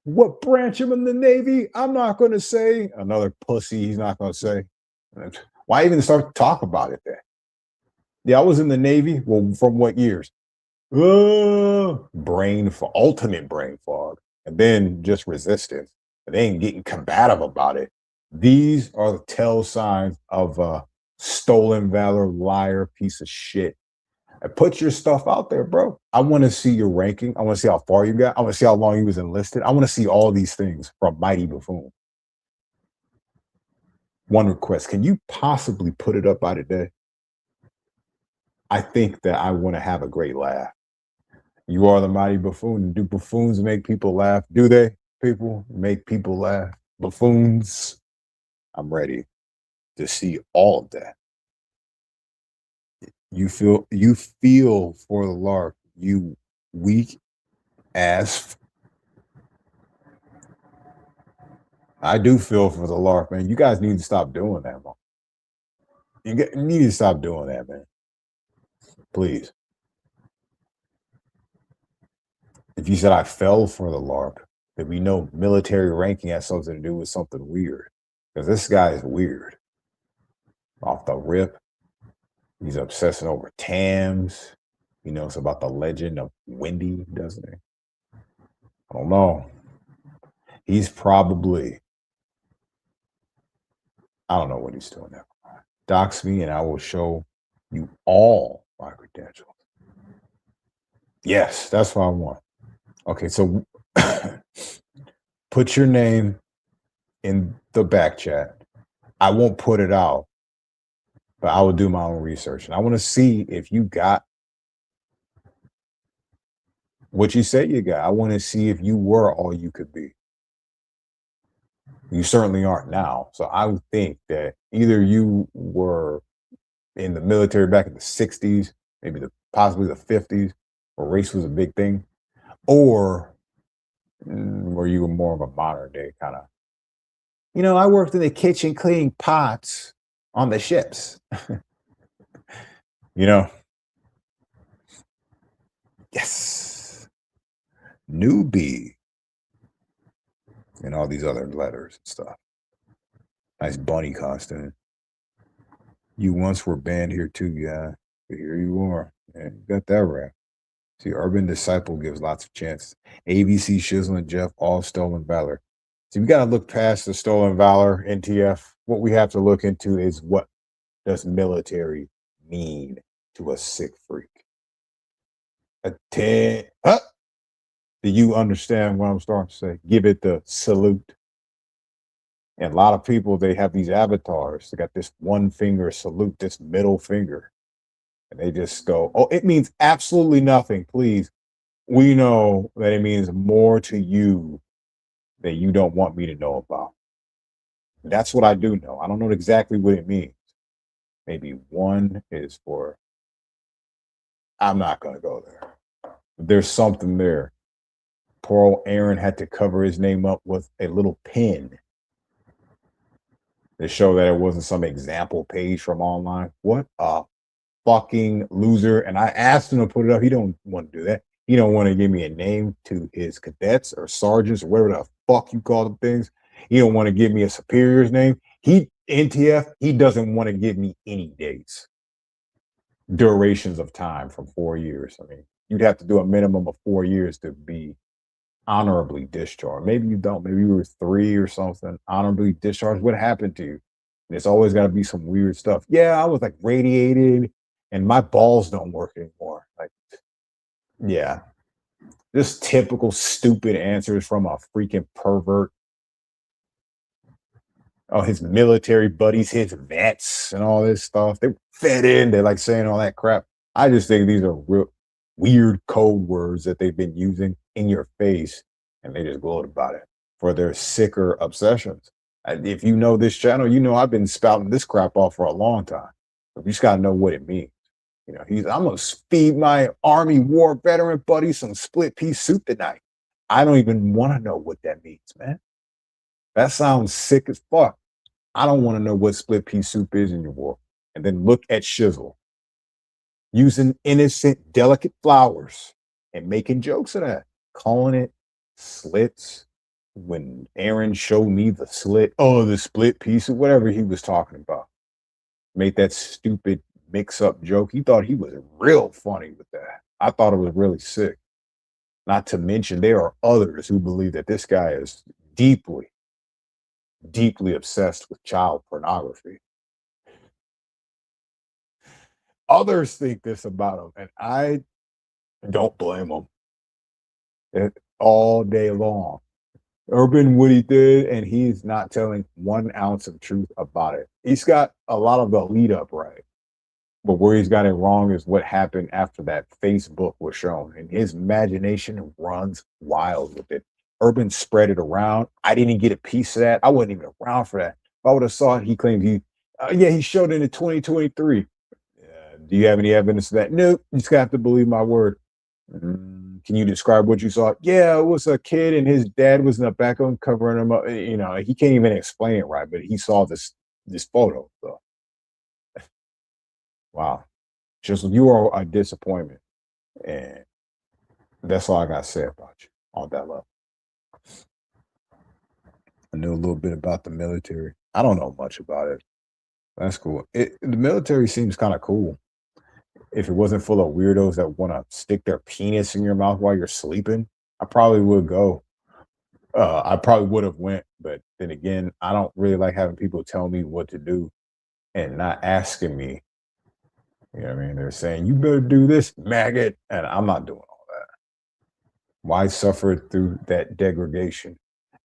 What branch of in the Navy? I'm not going to say. Another pussy. He's not going to say. Why even start to talk about it then? Yeah, I was in the Navy. Well, from what years? Brain fog, ultimate brain fog, and then just resistance. And they ain't getting combative about it. These are the tell signs of a stolen valor, liar, piece of shit. And put your stuff out there, bro. I want to see your ranking. I want to see how far you got. I want to see how long you was enlisted. I want to see all these things from Mighty Buffoon. One request: can you possibly put it up by today? I think that I want to have a great laugh. You are the Mighty Buffoon. Do buffoons make people laugh? Do they? People make people laugh. Buffoons. I'm ready to see all of that. You feel for the lark, you weak ass. I do feel for the lark, man. You guys need to stop doing that, man. You need to stop doing that, man. Please. If you said I fell for the lark, then we know military ranking has something to do with something weird. Because this guy is weird. Off the rip. He's obsessing over Tams. He knows about the legend of Wendy, doesn't he? I don't know. He's probably, I don't know what he's doing now. Dox me and I will show you all my credentials. Yes, that's what I want. Okay, so put your name in the back chat. I won't put it out, but I will do my own research. And I want to see if you got what you said you got. I want to see if you were all you could be. You certainly aren't now. So I would think that either you were in the military back in the 60s, maybe possibly the 50s, where race was a big thing, or were you more of a modern day kind of, I worked in the kitchen cleaning pots on the ships. Yes. Newbie. And all these other letters and stuff. Nice bunny costume. You once were banned here too, yeah. But here you are. Man, you got that right. See, Urban Disciple gives lots of chances. ABC, Shizzle, and Jeff, all stolen valor. See, we got to look past the stolen valor, NTF. What we have to look into is what does military mean to a sick freak? Do you understand what I'm starting to say? Give it the salute. And a lot of people, they have these avatars. They got this one finger salute, this middle finger. And they just go, oh, it means absolutely nothing. Please. We know that it means more to you that you don't want me to know about. That's what I do know. I don't know exactly what it means. Maybe one is for, I'm not going to go there. There's something there. Poor old Aaron had to cover his name up with a little pin to show that it wasn't some example page from online. What a fucking loser. And I asked him to put it up. He don't want to do that. He don't want to give me a name to his cadets or sergeants or whatever the fuck you call them things. He don't want to give me a superior's name. NTF, he doesn't want to give me any dates. Durations of time from 4 years. I mean, you'd have to do a minimum of 4 years to be honorably discharged. Maybe you don't. Maybe you were 3 or something. Honorably discharged. What happened to you? There's always got to be some weird stuff. Yeah, I was like radiated and my balls don't work anymore. Like, Yeah, just typical stupid answers from a freaking pervert. Oh, his military buddies, his vets, and all this stuff. They fed in. They're like saying all that crap. I just think these are real weird code words that they've been using in your face, and they just gloat about it for their sicker obsessions. If you know this channel, you know I've been spouting this crap off for a long time. You just gotta know what it means. You know, I'm gonna feed my Army war veteran buddy some split pea soup tonight. I don't even want to know what that means, man. That sounds sick as fuck. I don't want to know what split pea soup is in your war. And then look at Shizzle using innocent, delicate flowers and making jokes of that, calling it slits. When Aaron showed me the slit, oh, the split piece or whatever he was talking about, made that stupid mix up joke. He thought he was real funny with that. I thought it was really sick. Not to mention, there are others who believe that this guy is deeply, deeply obsessed with child pornography. Others think this about him, and I don't blame them all day long. Urban what he did, and he's not telling 1 ounce of truth about it. He's got a lot of the lead up right, but where he's got it wrong is what happened after that Facebook was shown, and his imagination runs wild with it. Urban spread it around. I didn't get a piece of that. I wasn't even around for that. If I would have saw it, he claimed yeah, he showed it in 2023. Do you have any evidence of that? Nope. You just have to believe my word. Can you describe what you saw? Yeah, it was a kid and his dad was in the back of him covering him up. You know, he can't even explain it right, but he saw this photo. So wow. Just you are a disappointment. And that's all I gotta say about you on that level. I knew a little bit about the military. I don't know much about it. That's cool. The military seems kind of cool. If it wasn't full of weirdos that want to stick their penis in your mouth while you're sleeping, I probably would go. I probably would have went, but then again, I don't really like having people tell me what to do and not asking me. You know what I mean? They're saying you better do this, maggot, and I'm not doing all that. Why suffer through that degradation?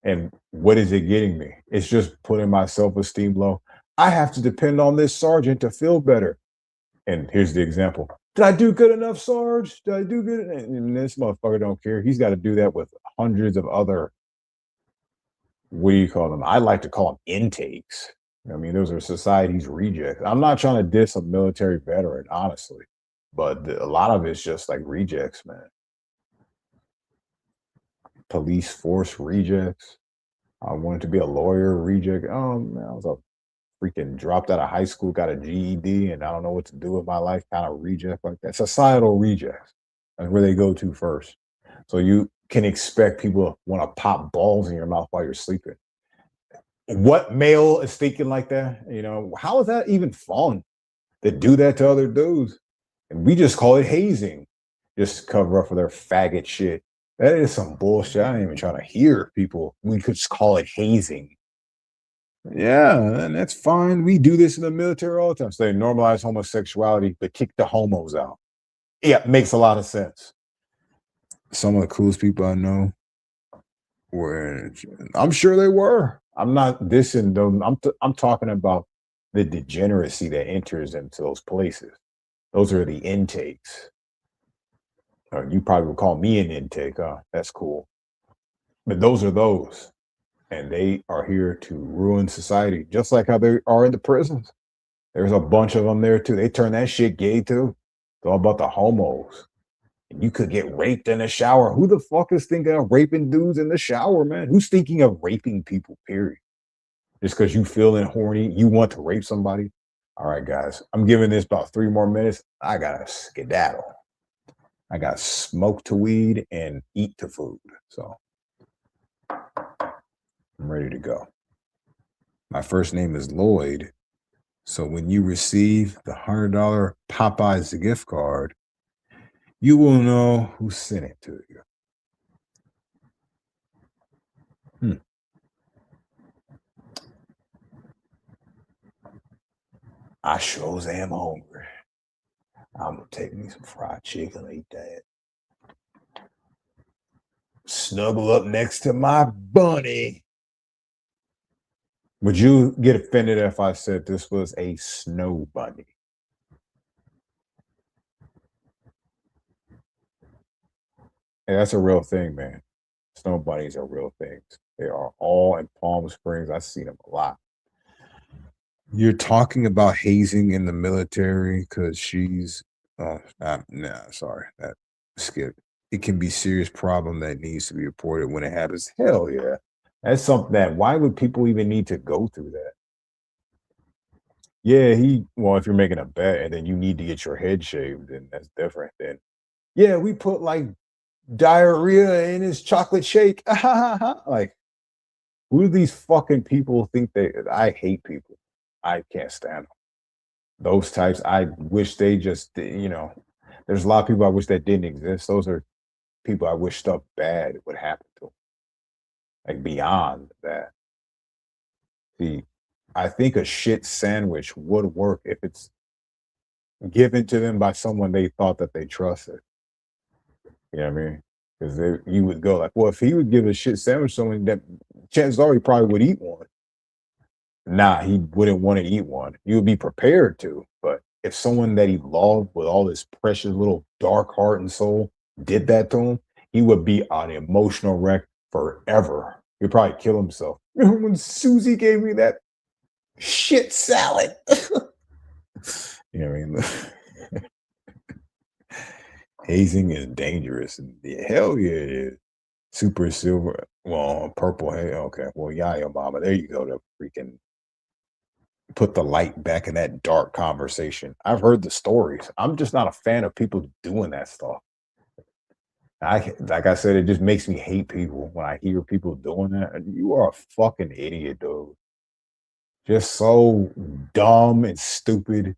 And what is it getting me? It's just putting my self-esteem low. I have to depend on this sergeant to feel better. And here's the example. Did I do good enough, Sarge? Did I do good? And this motherfucker don't care. He's got to do that with hundreds of other, what do you call them? I like to call them intakes. I mean, those are society's rejects. I'm not trying to diss a military veteran, honestly, but a lot of it's just like rejects, man. Police force rejects. I wanted to be a lawyer reject. Oh man, I was a freaking dropped out of high school, got a GED, and I don't know what to do with my life, kind of reject like that. Societal rejects. That's where they go to first. So you can expect people to want to pop balls in your mouth while you're sleeping. What male is thinking like that? You know, how is that even fun to do that to other dudes? And we just call it hazing, just to cover up for their faggot shit. That is some bullshit. I ain't even trying to hear people. We could just call it hazing. Yeah, and that's fine. We do this in the military all the time. So they normalize homosexuality, but kick the homos out. Yeah, makes a lot of sense. Some of the coolest people I know were, I'm sure they were. I'm not dissing them. I'm talking about the degeneracy that enters into those places. Those are the intakes. You probably would call me an intake. That's cool. But those are those. And they are here to ruin society, just like how they are in the prisons. There's a bunch of them there too. They turn that shit gay too. It's all about the homos. And you could get raped in the shower. Who the fuck is thinking of raping dudes in the shower, man? Who's thinking of raping people, period? Just because you feeling horny, you want to rape somebody? All right, guys, I'm giving this about 3 more minutes. I gotta skedaddle. I got smoke to weed and eat to food. So I'm ready to go. My first name is Lloyd. So when you receive the $100 Popeyes gift card, you will know who sent it to you. Hmm. I sure am hungry. I'm gonna take me some fried chicken and eat that. snuggle up next to my bunny. Would you get offended if I said this was a snow bunny? And that's a real thing, man. Snow bunnies are real things. They are all in Palm Springs. I've seen them a lot. You're talking about hazing in the military because she's nah, sorry. That skip. It can be serious problem that needs to be reported when it happens. Hell yeah. That's something that why would people even need to go through that? Yeah, well, if you're making a bet and then you need to get your head shaved, then that's different. Then yeah, we put like diarrhea in his chocolate shake. Like, who do these fucking people think they I hate people. I can't stand them. Those types, I wish they just, there's a lot of people I wish that didn't exist. Those are people I wish stuff bad would happen to. Like beyond that. See, I think a shit sandwich would work if it's given to them by someone they thought that they trusted. You know what I mean? Because you would go like, well, if he would give a shit sandwich to someone, that chances are he probably would eat one. Nah, he wouldn't want to eat one. He would be prepared to, but if someone that he loved with all his precious little dark heart and soul did that to him, he would be an emotional wreck forever. He'd probably kill himself. When Susie gave me that shit salad. You know what I mean? Hazing is dangerous. And hell yeah, it is. Super silver, well, purple. Hey, okay. Well, yeah, your mama. There you go. To freaking put the light back in that dark conversation. I've heard the stories. I'm just not a fan of people doing that stuff. Like I said, it just makes me hate people when I hear people doing that. And you are a fucking idiot, dude. Just so dumb and stupid.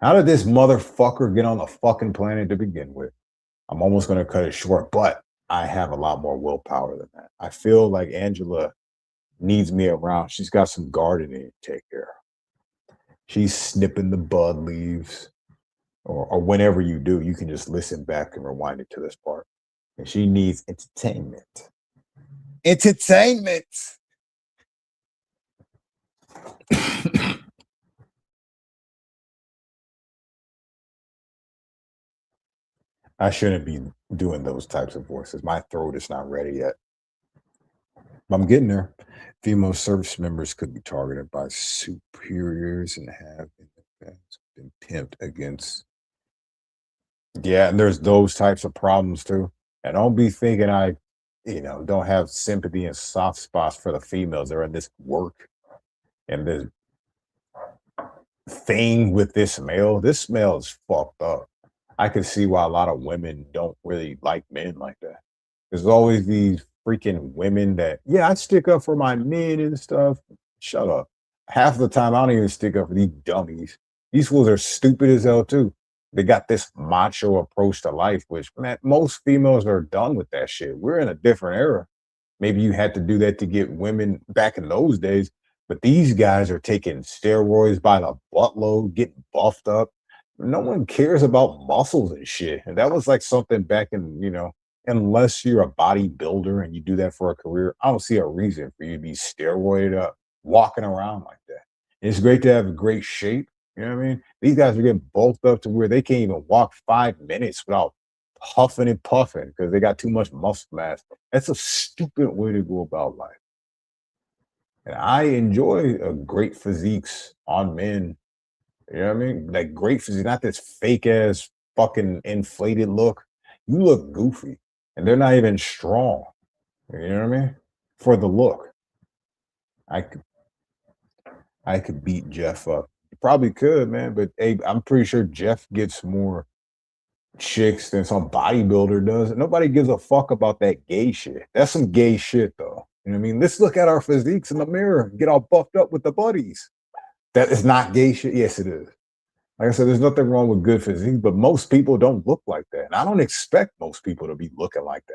How did this motherfucker get on the fucking planet to begin with? I'm almost going to cut it short, but I have a lot more willpower than that. I feel like Angela needs me around. She's got some gardening to take care of. She's snipping the bud leaves, or whenever you do, you can just listen back and rewind it to this part. And she needs entertainment. Entertainment. I shouldn't be doing those types of voices. My throat is not ready yet. I'm getting there. Female service members could be targeted by superiors and have in the past been pimped against. Yeah, and there's those types of problems too. And don't be thinking don't have sympathy and soft spots for the females that are in this work and this thing with this male. This male is fucked up. I can see why a lot of women don't really like men like that. There's always these freaking women that, yeah, I stick up for my men and stuff. Shut up. Half the time, I don't even stick up for these dummies. These fools are stupid as hell, too. They got this macho approach to life, which, man, most females are done with that shit. We're in a different era. Maybe you had to do that to get women back in those days, but these guys are taking steroids by the buttload, getting buffed up. No one cares about muscles and shit. And that was like something back in, unless you're a bodybuilder and you do that for a career, I don't see a reason for you to be steroided up, walking around like that. It's great to have great shape. You know what I mean? These guys are getting bulked up to where they can't even walk 5 minutes without huffing and puffing because they got too much muscle mass. That's a stupid way to go about life. And I enjoy great physiques on men. You know what I mean? Like great physique, not this fake ass fucking inflated look. You look goofy, and they're not even strong. You know what I mean? For the look, I could I could beat Jeff up. You probably could, man. But hey, I'm pretty sure Jeff gets more chicks than some bodybuilder does. Nobody gives a fuck about that gay shit. That's some gay shit, though. You know what I mean? Let's look at our physiques in the mirror and get all buffed up with the buddies. That is not gay shit. Yes, it is. Like I said, there's nothing wrong with good physique, but most people don't look like that. And I don't expect most people to be looking like that.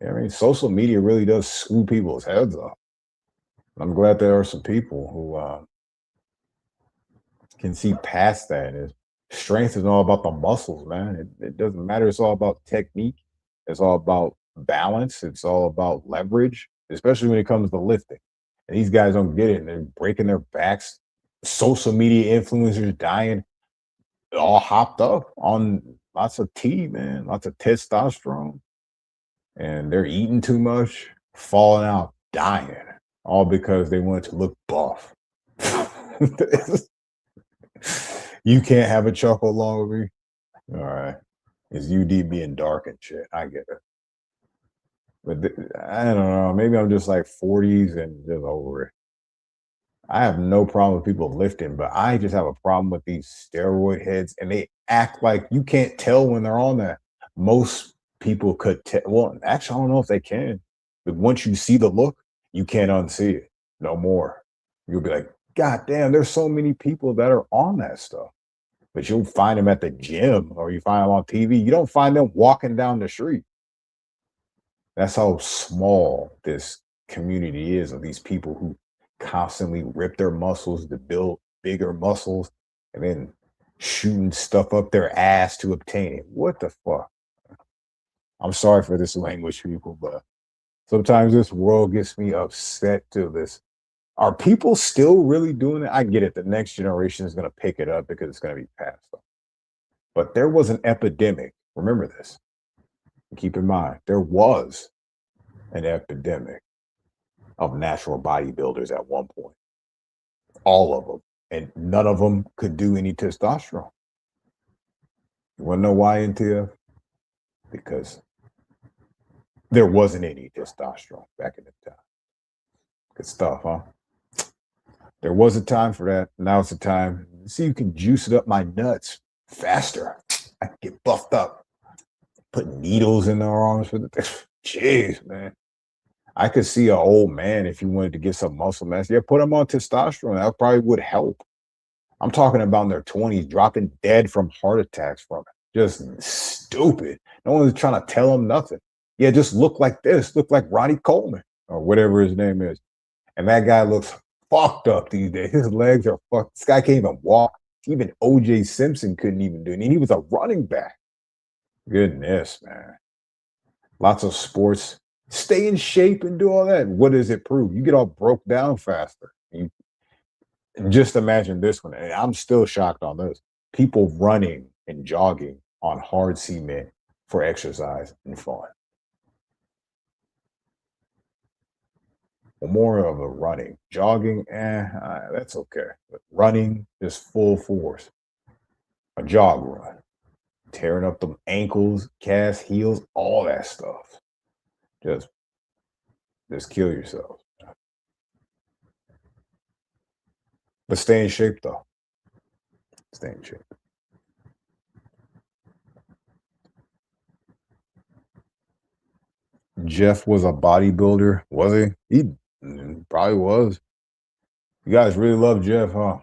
You know what I mean? Social media really does screw people's heads up. I'm glad there are some people who can see past that. Strength is all about the muscles, man. It doesn't matter. It's all about technique. It's all about balance. It's all about leverage, especially when it comes to lifting. And these guys don't get it. And they're breaking their backs. Social media influencers dying, all hopped up on lots of tea, man, lots of testosterone, and they're eating too much, falling out, dying, all because they wanted to look buff. You can't have a chuckle along with me. All right. It's UD being dark and shit. I get it. But I don't know. Maybe I'm just like 40s and just over it. I have no problem with people lifting, but I just have a problem with these steroid heads, and they act like you can't tell when they're on that. Most people could tell. Well, actually, I don't know if they can. But once you see the look, you can't unsee it no more. You'll be like, God damn, there's so many people that are on that stuff. But you'll find them at the gym or you find them on TV. You don't find them walking down the street. That's how small this community is of these people who constantly rip their muscles to build bigger muscles and then shooting stuff up their ass to obtain it. What the fuck? I'm sorry for this language, people, but sometimes this world gets me upset to this. Are people still really doing it? I get it. The next generation is going to pick it up because it's going to be passed on. But there was an epidemic. Remember this. Keep in mind, there was an epidemic of natural bodybuilders at one point. All of them. And none of them could do any testosterone. You want to know why, NTF? Because there wasn't any testosterone back in the time. Good stuff, huh? There was a time for that. Now it's a time. See, you can juice it up my nuts faster. I can get buffed up. Put needles in their arms for the jeez, man. I could see an old man if you wanted to get some muscle mass. Yeah, put them on testosterone. That probably would help. I'm talking about in their 20s, dropping dead from heart attacks from it. Just stupid. No one's trying to tell them nothing. Yeah, just look like this. Look like Ronnie Coleman or whatever his name is. And that guy looks fucked up these days. His legs are fucked. This guy can't even walk. Even OJ Simpson couldn't even do it. And he was a running back. Goodness, man. Lots of sports. Stay in shape and do all that. What does it prove? You get all broke down faster. Just imagine this one. And I'm still shocked on this. People running and jogging on hard cement for exercise and fun. Well, more of a running. Jogging, that's okay. But running is full force. A jog run. Tearing up the ankles, calves, heels, all that stuff. Just kill yourself. But stay in shape though. Stay in shape. Jeff was a bodybuilder, was he? Probably was. You guys really love Jeff, huh?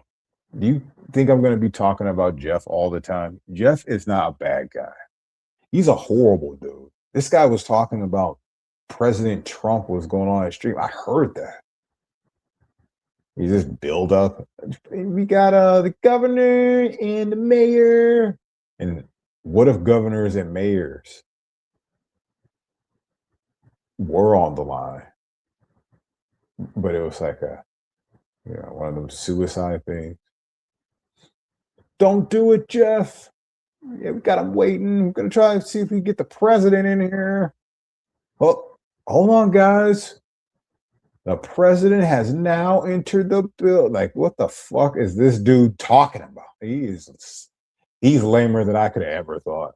Do you think I'm going to be talking about Jeff all the time? Jeff is not a bad guy. He's a horrible dude. This guy was talking about President Trump was going on his stream. I heard that. He just build up. We got the governor and the mayor. And what if governors and mayors were on the line? But it was like one of them suicide things. Don't do it, Jeff. Yeah, we got him waiting. We're gonna try to see if we can get the president in here. Oh, hold on, guys. The president has now entered the bill. Like, what the fuck is this dude talking about? He's lamer than I could have ever thought.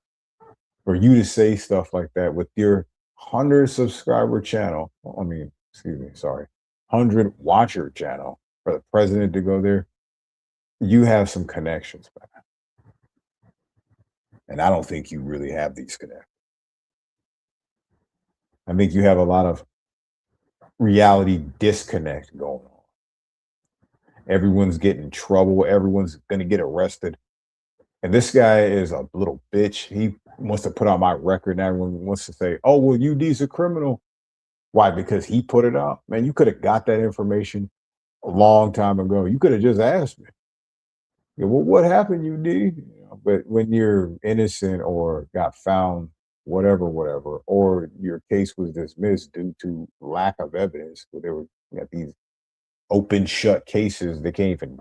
For you to say stuff like that with your 100 subscriber channel, excuse me, sorry, 100 watcher channel for the president to go there, you have some connections, man. And I don't think you really have these connections. I think you have a lot of reality disconnect going on. Everyone's getting in trouble. Everyone's going to get arrested. And this guy is a little bitch. He wants to put out my record and everyone wants to say, oh, well, UD's a criminal. Why? Because he put it out? Man, you could have got that information a long time ago. You could have just asked me. Yeah, well, what happened, UD? But when you're innocent or got found whatever, whatever, or your case was dismissed due to lack of evidence. Where there were you got these open shut cases, they can't even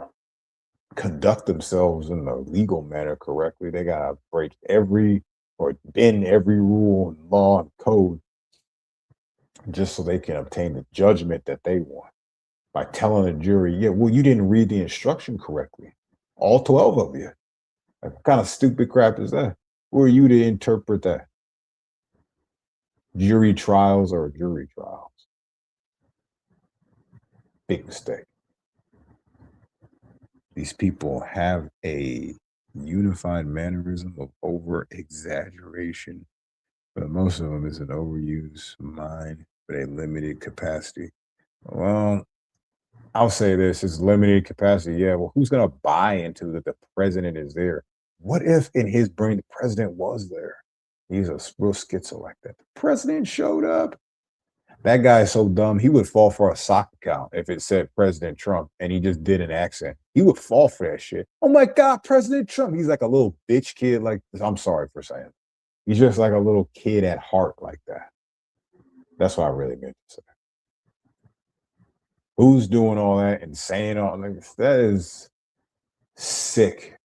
conduct themselves in the legal manner correctly. They gotta break every or bend every rule and law and code just so they can obtain the judgment that they want by telling the jury, yeah, well, you didn't read the instruction correctly. All 12 of you. Like, what kind of stupid crap is that? Who are you to interpret that? Jury trials or jury trials? Big mistake. These people have a unified mannerism of over exaggeration, but most of them is an overused mind with a limited capacity. Well, I'll say this: it's limited capacity. Yeah, well, who's gonna buy into that the president is there? What if in his brain the president was there? He's a real schizo like that. The president showed up. That guy is so dumb. He would fall for a sock account if it said President Trump and he just did an accent. He would fall for that shit. Oh my God, President Trump. He's like a little bitch kid. Like I'm sorry for saying. He's just like a little kid at heart like that. That's what I really meant to say. Who's doing all that and saying all like that is sick.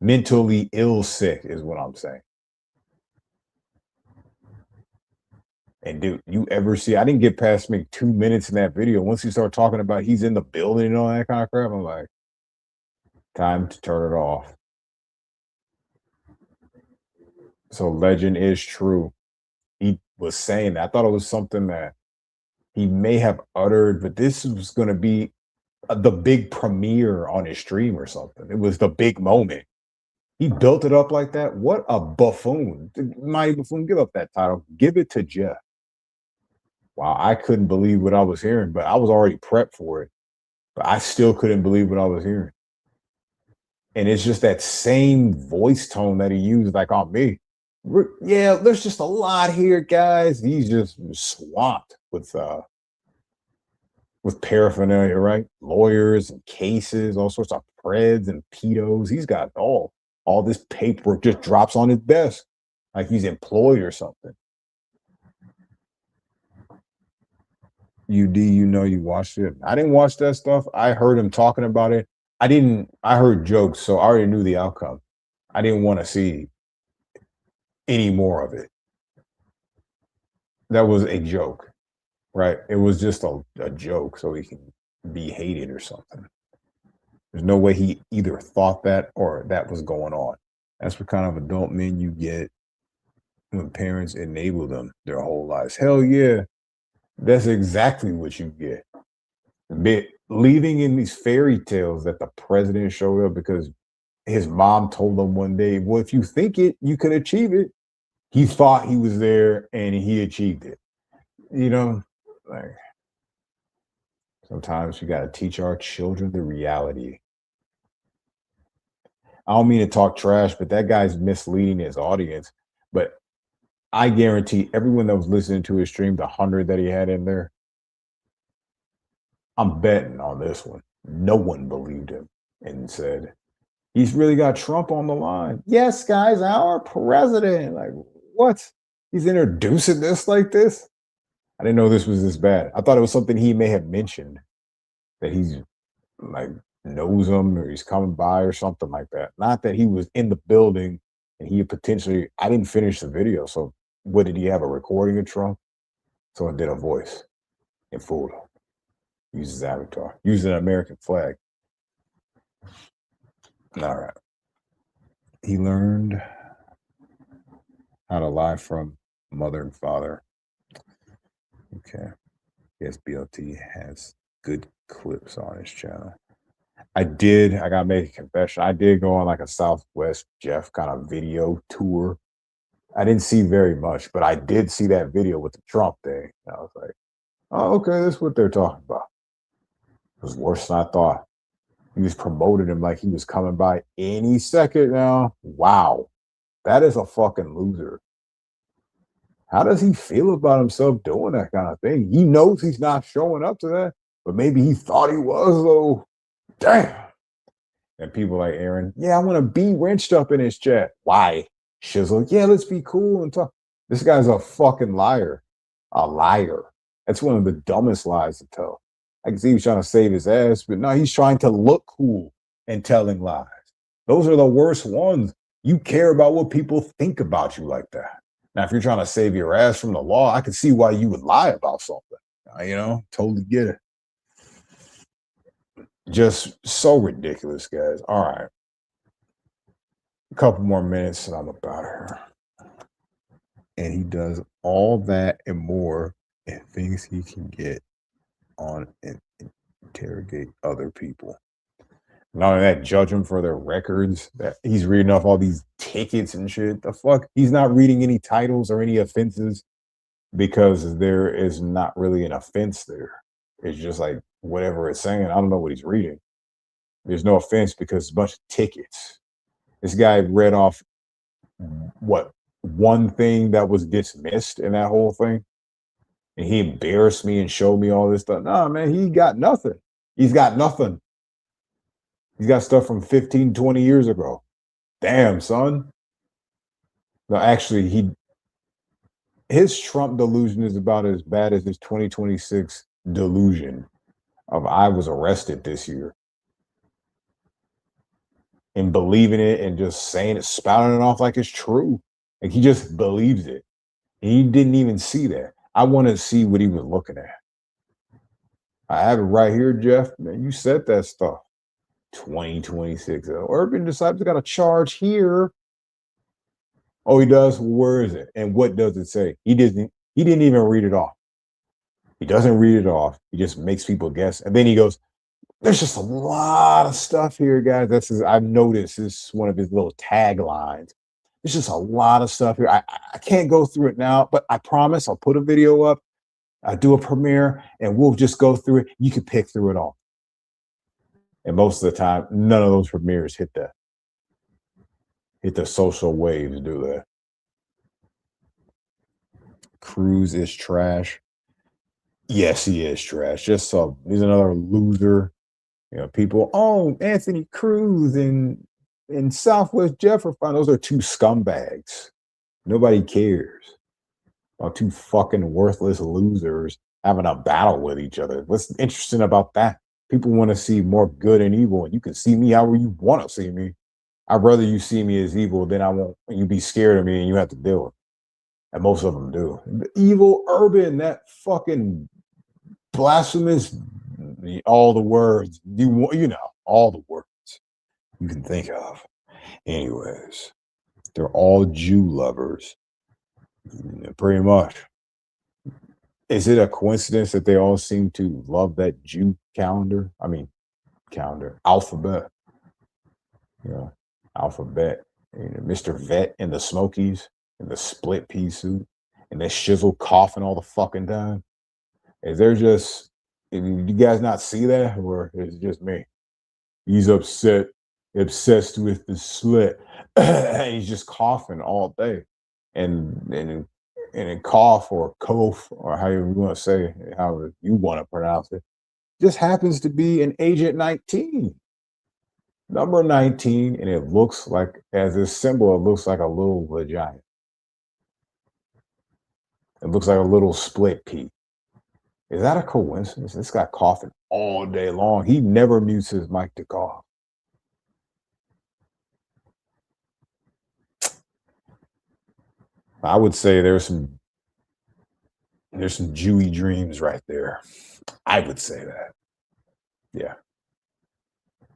Mentally ill sick is what I'm saying. And dude, you ever see I didn't get past maybe 2 minutes in that video. Once you start talking about he's in the building and all that kind of crap, I'm like, time to turn it off. So legend is true. He was saying that. I thought it was something that he may have uttered, but this was going to be the big premiere on his stream or something. It was the big moment. He built it up like that. What a buffoon. Mighty buffoon, give up that title. Give it to Jeff. Wow, I couldn't believe what I was hearing, but I was already prepped for it. But I still couldn't believe what I was hearing. And it's just that same voice tone that he used, like on me. Yeah, there's just a lot here, guys. He's just swamped with paraphernalia, right? Lawyers and cases, all sorts of preds and pedos. He's got all this paperwork just drops on his desk like he's employed or something. You know you watched it. I didn't watch that stuff. I heard him talking about it. I heard jokes, so I already knew the outcome. I didn't want to see any more of it. That was a joke, right? It was just a joke so he can be hated or something. There's no way he either thought that or that was going on. That's what kind of adult men you get when parents enable them their whole lives. Hell yeah, that's exactly what you get. Leaving in these fairy tales that the president showed up because his mom told him one day, well, if you think it, you can achieve it. He thought he was there and he achieved it. You know, like sometimes we got to teach our children the reality. I don't mean to talk trash, but that guy's misleading his audience. But I guarantee everyone that was listening to his stream, the 100 that he had in there, I'm betting on this one. No one believed him and said, he's really got Trump on the line. Yes, guys, our president. Like, what? He's introducing this like this? I didn't know this was this bad. I thought it was something he may have mentioned that he's like knows him or he's coming by or something like that. Not that he was in the building and he potentially, I didn't finish the video. So what did he have, a recording of Trump? So it did a voice and fooled him. Uses avatar, uses an American flag. All right. He learned how to lie from mother and father. Okay. Yes, BLT has good clips on his channel. I gotta make a confession. I did go on like a Southwest Jeff kind of video tour. I didn't see very much, but I did see that video with the Trump thing. I was like, oh, okay, that's what they're talking about. It was worse than I thought. He was promoting him like he was coming by any second now. Wow. That is a fucking loser. How does he feel about himself doing that kind of thing? He knows he's not showing up to that, but maybe he thought he was, though. Damn. And people like Aaron, yeah, I want to be wrenched up in his chat. Why? Shizzle, yeah, let's be cool and talk. This guy's a fucking liar. A liar. That's one of the dumbest lies to tell. I can see he's trying to save his ass, but no, he's trying to look cool and telling lies. Those are the worst ones. You care about what people think about you like that. Now, if you're trying to save your ass from the law, I can see why you would lie about something. Totally get it. Just so ridiculous, guys. All right. A couple more minutes and I'm about here. And he does all that and more and thinks he can get on and interrogate other people. Not only that, judge them for their records. That he's reading off all these tickets and shit. The fuck? He's not reading any titles or any offenses because there is not really an offense there. It's just like whatever it's saying. I don't know what he's reading. There's no offense because it's a bunch of tickets. This guy read off what one thing that was dismissed in that whole thing, and he embarrassed me and showed me all this stuff. Nah, man, he got nothing. He's got nothing. He's got stuff from 15, 20 years ago. Damn, son. No, actually, his Trump delusion is about as bad as his 2026 delusion of I was arrested this year. And believing it and just saying it, spouting it off like it's true. Like he just believes it. He didn't even see that. I want to see what he was looking at. I have it right here, Jeff. Man, you said that stuff. 2026. Urban Disciples got a charge here. Oh, he does? Where is it? And what does it say? He didn't even read it off. He doesn't read it off. He just makes people guess. And then he goes, there's just a lot of stuff here, guys. I've noticed this is one of his little taglines. There's just a lot of stuff here. I can't go through it now, but I promise I'll put a video up. I'll do a premiere and we'll just go through it. You can pick through it all. And most of the time, none of those premieres hit the social waves, do they? Cruz is trash. Yes, he is trash. He's another loser. People, Anthony Cruz and Southwest Jefferson, those are two scumbags. Nobody cares about two fucking worthless losers having a battle with each other. What's interesting about that? People want to see more good and evil, and you can see me however you want to see me. I'd rather you see me as evil than I won't. You be scared of me and you have to deal with it. And most of them do. The evil Urban, that fucking blasphemous, all the words, all the words you can think of. Anyways, they're all Jew lovers. Pretty much. Is it a coincidence that they all seem to love that Jew calendar? Alphabet. Alphabet. Mr. Vet in the Smokies, in the split pea suit, and that shizzle coughing all the fucking time. Did you guys not see that? Or is it just me? He's obsessed with the slit. And he's just coughing all day. And cough or cough, or however you want to say, however you want to pronounce it, just happens to be an Agent 19. Number 19, and it looks like, as a symbol, it looks like a little vagina. It looks like a little split pea. Is that a coincidence? This guy coughing all day long. He never mutes his mic to cough. I would say there's some Jewy dreams right there. I would say that. Yeah.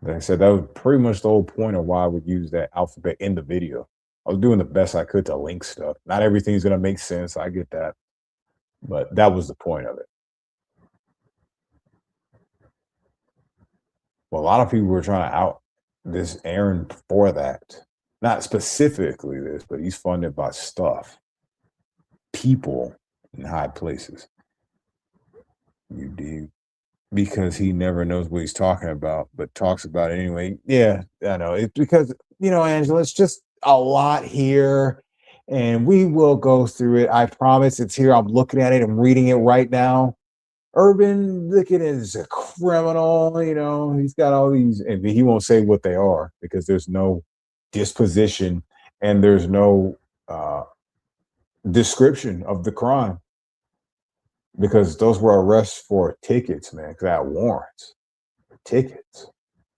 Like I said, that was pretty much the whole point of why I would use that alphabet in the video. I was doing the best I could to link stuff. Not everything's going to make sense. I get that. But that was the point of it. Well, a lot of people were trying to out this Aaron for that. Not specifically this, but he's funded by stuff. People in high places. You dig? Because he never knows what he's talking about, but talks about it anyway. Yeah, I know. It's because, Angela, it's just a lot here, and we will go through it. I promise it's here. I'm looking at it. I'm reading it right now. Urban, look at it as a criminal, he's got all these, and he won't say what they are because there's no disposition and there's no description of the crime because those were arrests for tickets, man. Because I had warrants, tickets,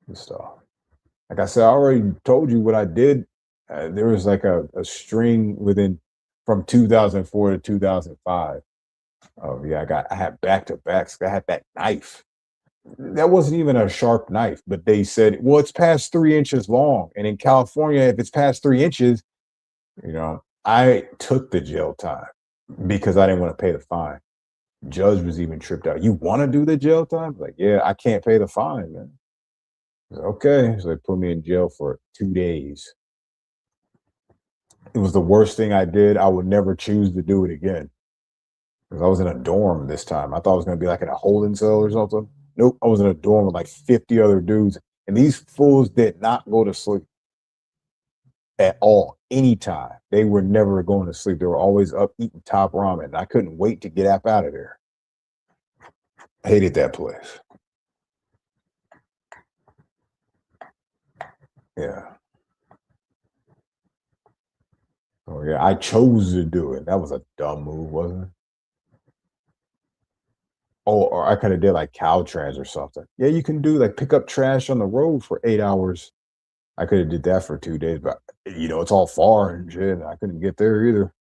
and stuff. Like I said, I already told you what I did. There was like a string within from 2004 to 2005. Oh yeah, I had back to backs. I had that knife. That wasn't even a sharp knife, but they said, well, it's past 3 inches long. And in California, if it's past 3 inches, I took the jail time because I didn't want to pay the fine. Judge was even tripped out. You want to do the jail time? Like, yeah, I can't pay the fine, man. I said, okay. So they put me in jail for 2 days. It was the worst thing I did. I would never choose to do it again. Because I was in a dorm this time. I thought I was going to be like in a holding cell or something. Nope. I was in a dorm with like 50 other dudes. And these fools did not go to sleep at all, anytime. They were never going to sleep. They were always up eating top ramen. I couldn't wait to get up out of there. Hated that place. Yeah. Oh yeah. I chose to do it. That was a dumb move, wasn't it? Oh, or I could have did like Caltrans or something. Yeah, you can do like pick up trash on the road for 8 hours. I could have did that for 2 days, but it's all far and shit. And I couldn't get there either.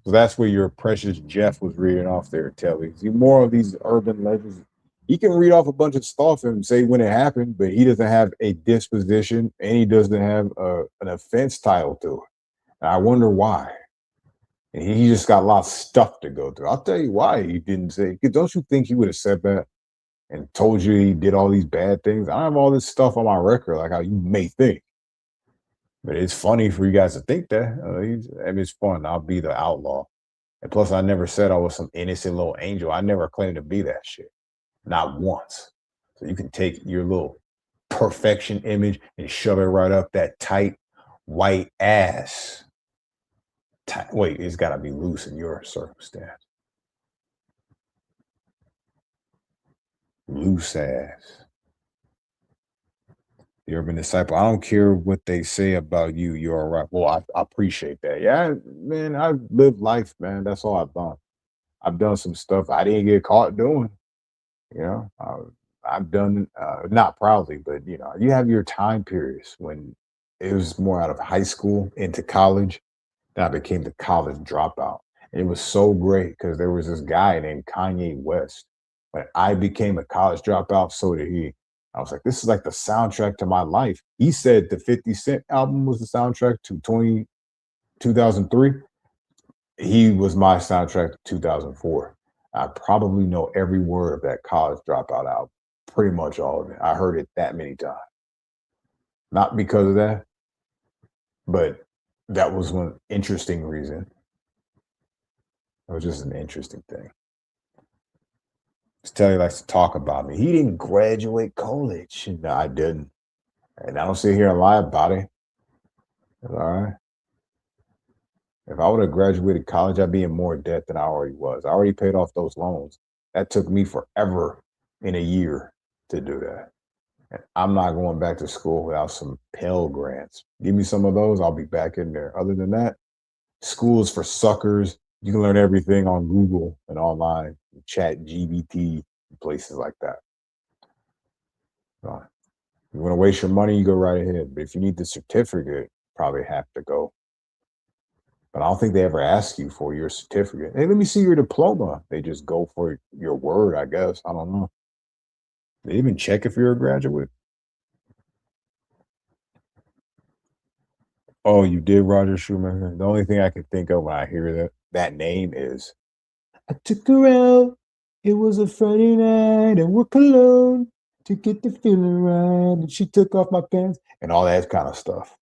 So that's where your precious Jeff was reading off there, Telly. See more of these urban legends. He can read off a bunch of stuff and say when it happened, but he doesn't have a disposition and he doesn't have an offense title to it. And I wonder why. And he just got a lot of stuff to go through. I'll tell you why he didn't say. 'Cause don't you think he would have said that and told you he did all these bad things? I have all this stuff on my record, like how you may think. But it's funny for you guys to think that. I mean, it's fun. I'll be the outlaw. And plus, I never said I was some innocent little angel. I never claimed to be that shit. Not once. So you can take your little perfection image and shove it right up that tight white ass. Wait, it's got to be loose in your circumstance. Loose ass. The urban disciple. I don't care what they say about you. You're all right. Well, I appreciate that. Yeah, man, I've lived life, man. That's all I've done. I've done some stuff I didn't get caught doing. You know, I've done not proudly, but you have your time periods when it was more out of high school into college. Then I became the college dropout. And it was so great because there was this guy named Kanye West. When I became a college dropout, so did he. I was like, this is like the soundtrack to my life. He said the 50 Cent album was the soundtrack to 2003. He was my soundtrack to 2004. I probably know every word of that college dropout album, pretty much all of it. I heard it that many times. Not because of that, but that was one interesting reason. It was just an interesting thing. Stelly likes to talk about me. He didn't graduate college. No, I didn't. And I don't sit here and lie about it. All right. If I would have graduated college, I'd be in more debt than I already was. I already paid off those loans. That took me forever in a year to do that. And I'm not going back to school without some Pell Grants. Give me some of those, I'll be back in there. Other than that, school is for suckers. You can learn everything on Google and online, Chat GBT, places like that. So, you want to waste your money, you go right ahead. But if you need the certificate, probably have to go. But I don't think they ever ask you for your certificate. Hey, let me see your diploma. They just go for your word, I guess. I don't know. They even check if you're a graduate. Oh, you did Roger Schumacher. The only thing I can think of when I hear that name is I took her out. It was a Friday night and we're cologne to get the feeling right. And she took off my pants and all that kind of stuff.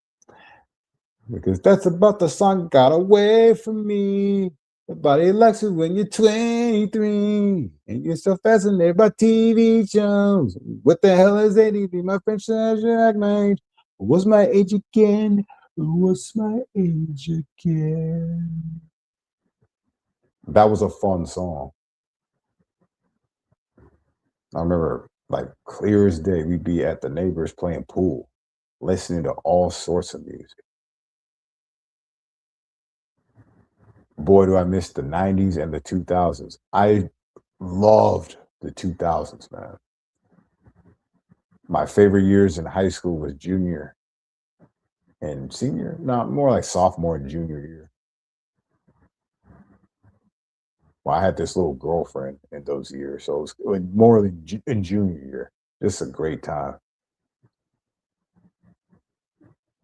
Because that's about the song got away from me. Nobody likes it when you're 23 and you're so fascinated by TV shows. What the hell is ADD? My French says you act my age. What's my age again? What's my age again? That was a fun song. I remember like clear as day, we'd be at the neighbors playing pool. listening to all sorts of music. Boy, do I miss the 90s and the 2000s. I loved the 2000s, man. My favorite years in high school was junior and senior, not more like sophomore and junior year. Well, I had this little girlfriend in those years, so it was more than in junior year. Just a great time.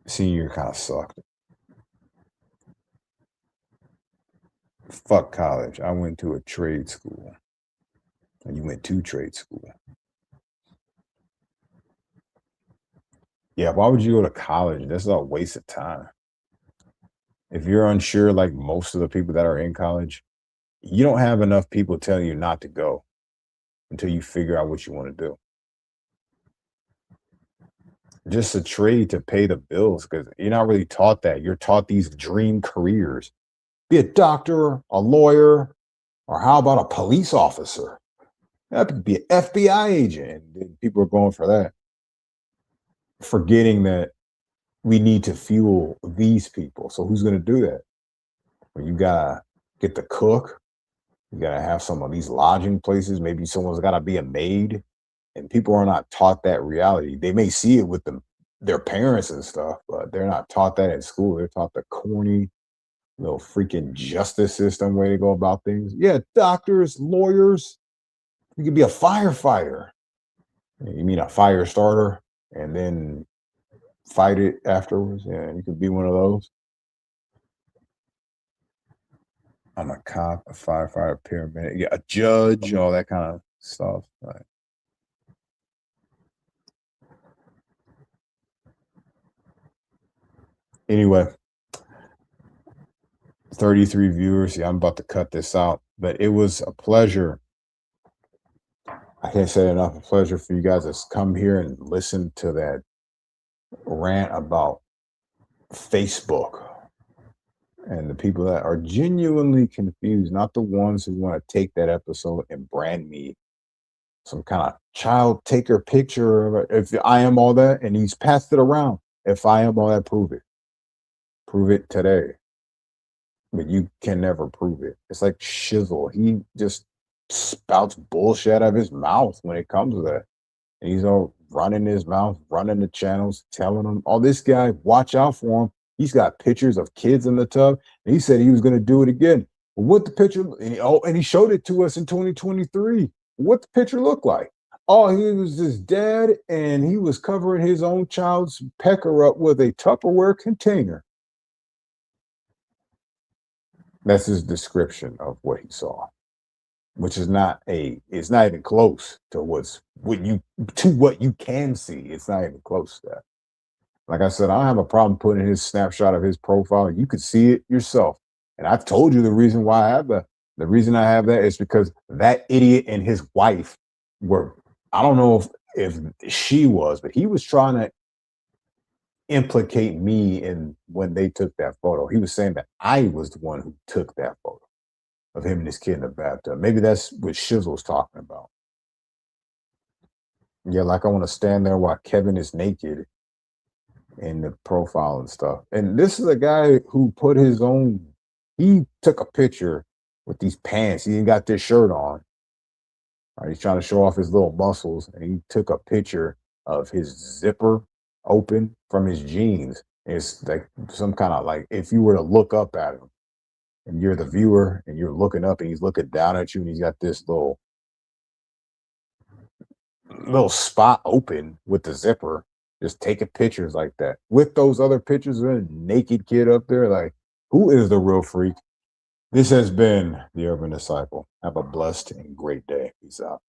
Senior year kind of sucked. Fuck college. I went to a trade school, and you went to trade school. Yeah, why would you go to college? That's a waste of time. If you're unsure, like most of the people that are in college, you don't have enough people telling you not to go until you figure out what you want to do. Just a trade to pay the bills because you're not really taught that. You're taught these dream careers. Be a doctor, a lawyer, or how about a police officer? That could be an FBI agent. And then people are going for that, forgetting that we need to fuel these people. So who's going to do that? Well, you gotta get the cook. You gotta have some of these lodging places. Maybe someone's got to be a maid, and people are not taught that reality. They may see it with their parents and stuff, but they're not taught that in school. They're taught the corny little freaking justice system way to go about things. Yeah, doctors, lawyers. You could be a firefighter. You mean a fire starter, and then fight it afterwards. Yeah, you could be one of those. I'm a cop, a firefighter, paramedic, yeah, a judge, all that kind of stuff. Right. Anyway, 33 viewers. Yeah, I'm about to cut this out, but it was a pleasure. I can't say enough. A pleasure for you guys to come here and listen to that rant about Facebook and the people that are genuinely confused, not the ones who want to take that episode and brand me some kind of child taker picture of it. If I am all that, and he's passed it around. If I am all that, prove it. Prove it today. But you can never prove it. It's like Shizzle. He just spouts bullshit out of his mouth when it comes to that. And he's all running his mouth, running the channels, telling them, oh, this guy, watch out for him. He's got pictures of kids in the tub. And he said he was going to do it again. Well, what the picture, and he showed it to us in 2023. What the picture looked like. Oh, he was his dad, and he was covering his own child's pecker up with a Tupperware container. That's his description of what he saw, which is it's not even close to what you can see. It's not even close to that. Like I said, I don't have a problem putting his snapshot of his profile. You could see it yourself. And I've told you the reason why I have that. The reason I have that is because that idiot and his wife were, I don't know if she was, but he was trying to implicate me in when they took that photo. He was saying that I was the one who took that photo of him and his kid in the bathtub. Maybe that's what Shizzle's talking about. Yeah, like I want to stand there while Kevin is naked in the profile and stuff. And this is a guy who put he took a picture with these pants. He ain't got this shirt on. Right? He's trying to show off his little muscles. And he took a picture of his zipper open from his jeans. It's like some kind of like if you were to look up at him and you're the viewer and you're looking up and he's looking down at you and he's got this little spot open with the zipper, just taking pictures like that with those other pictures of a naked kid up there. Like, who is the real freak? This has been the Urban Disciple. Have a blessed and great day. Peace out.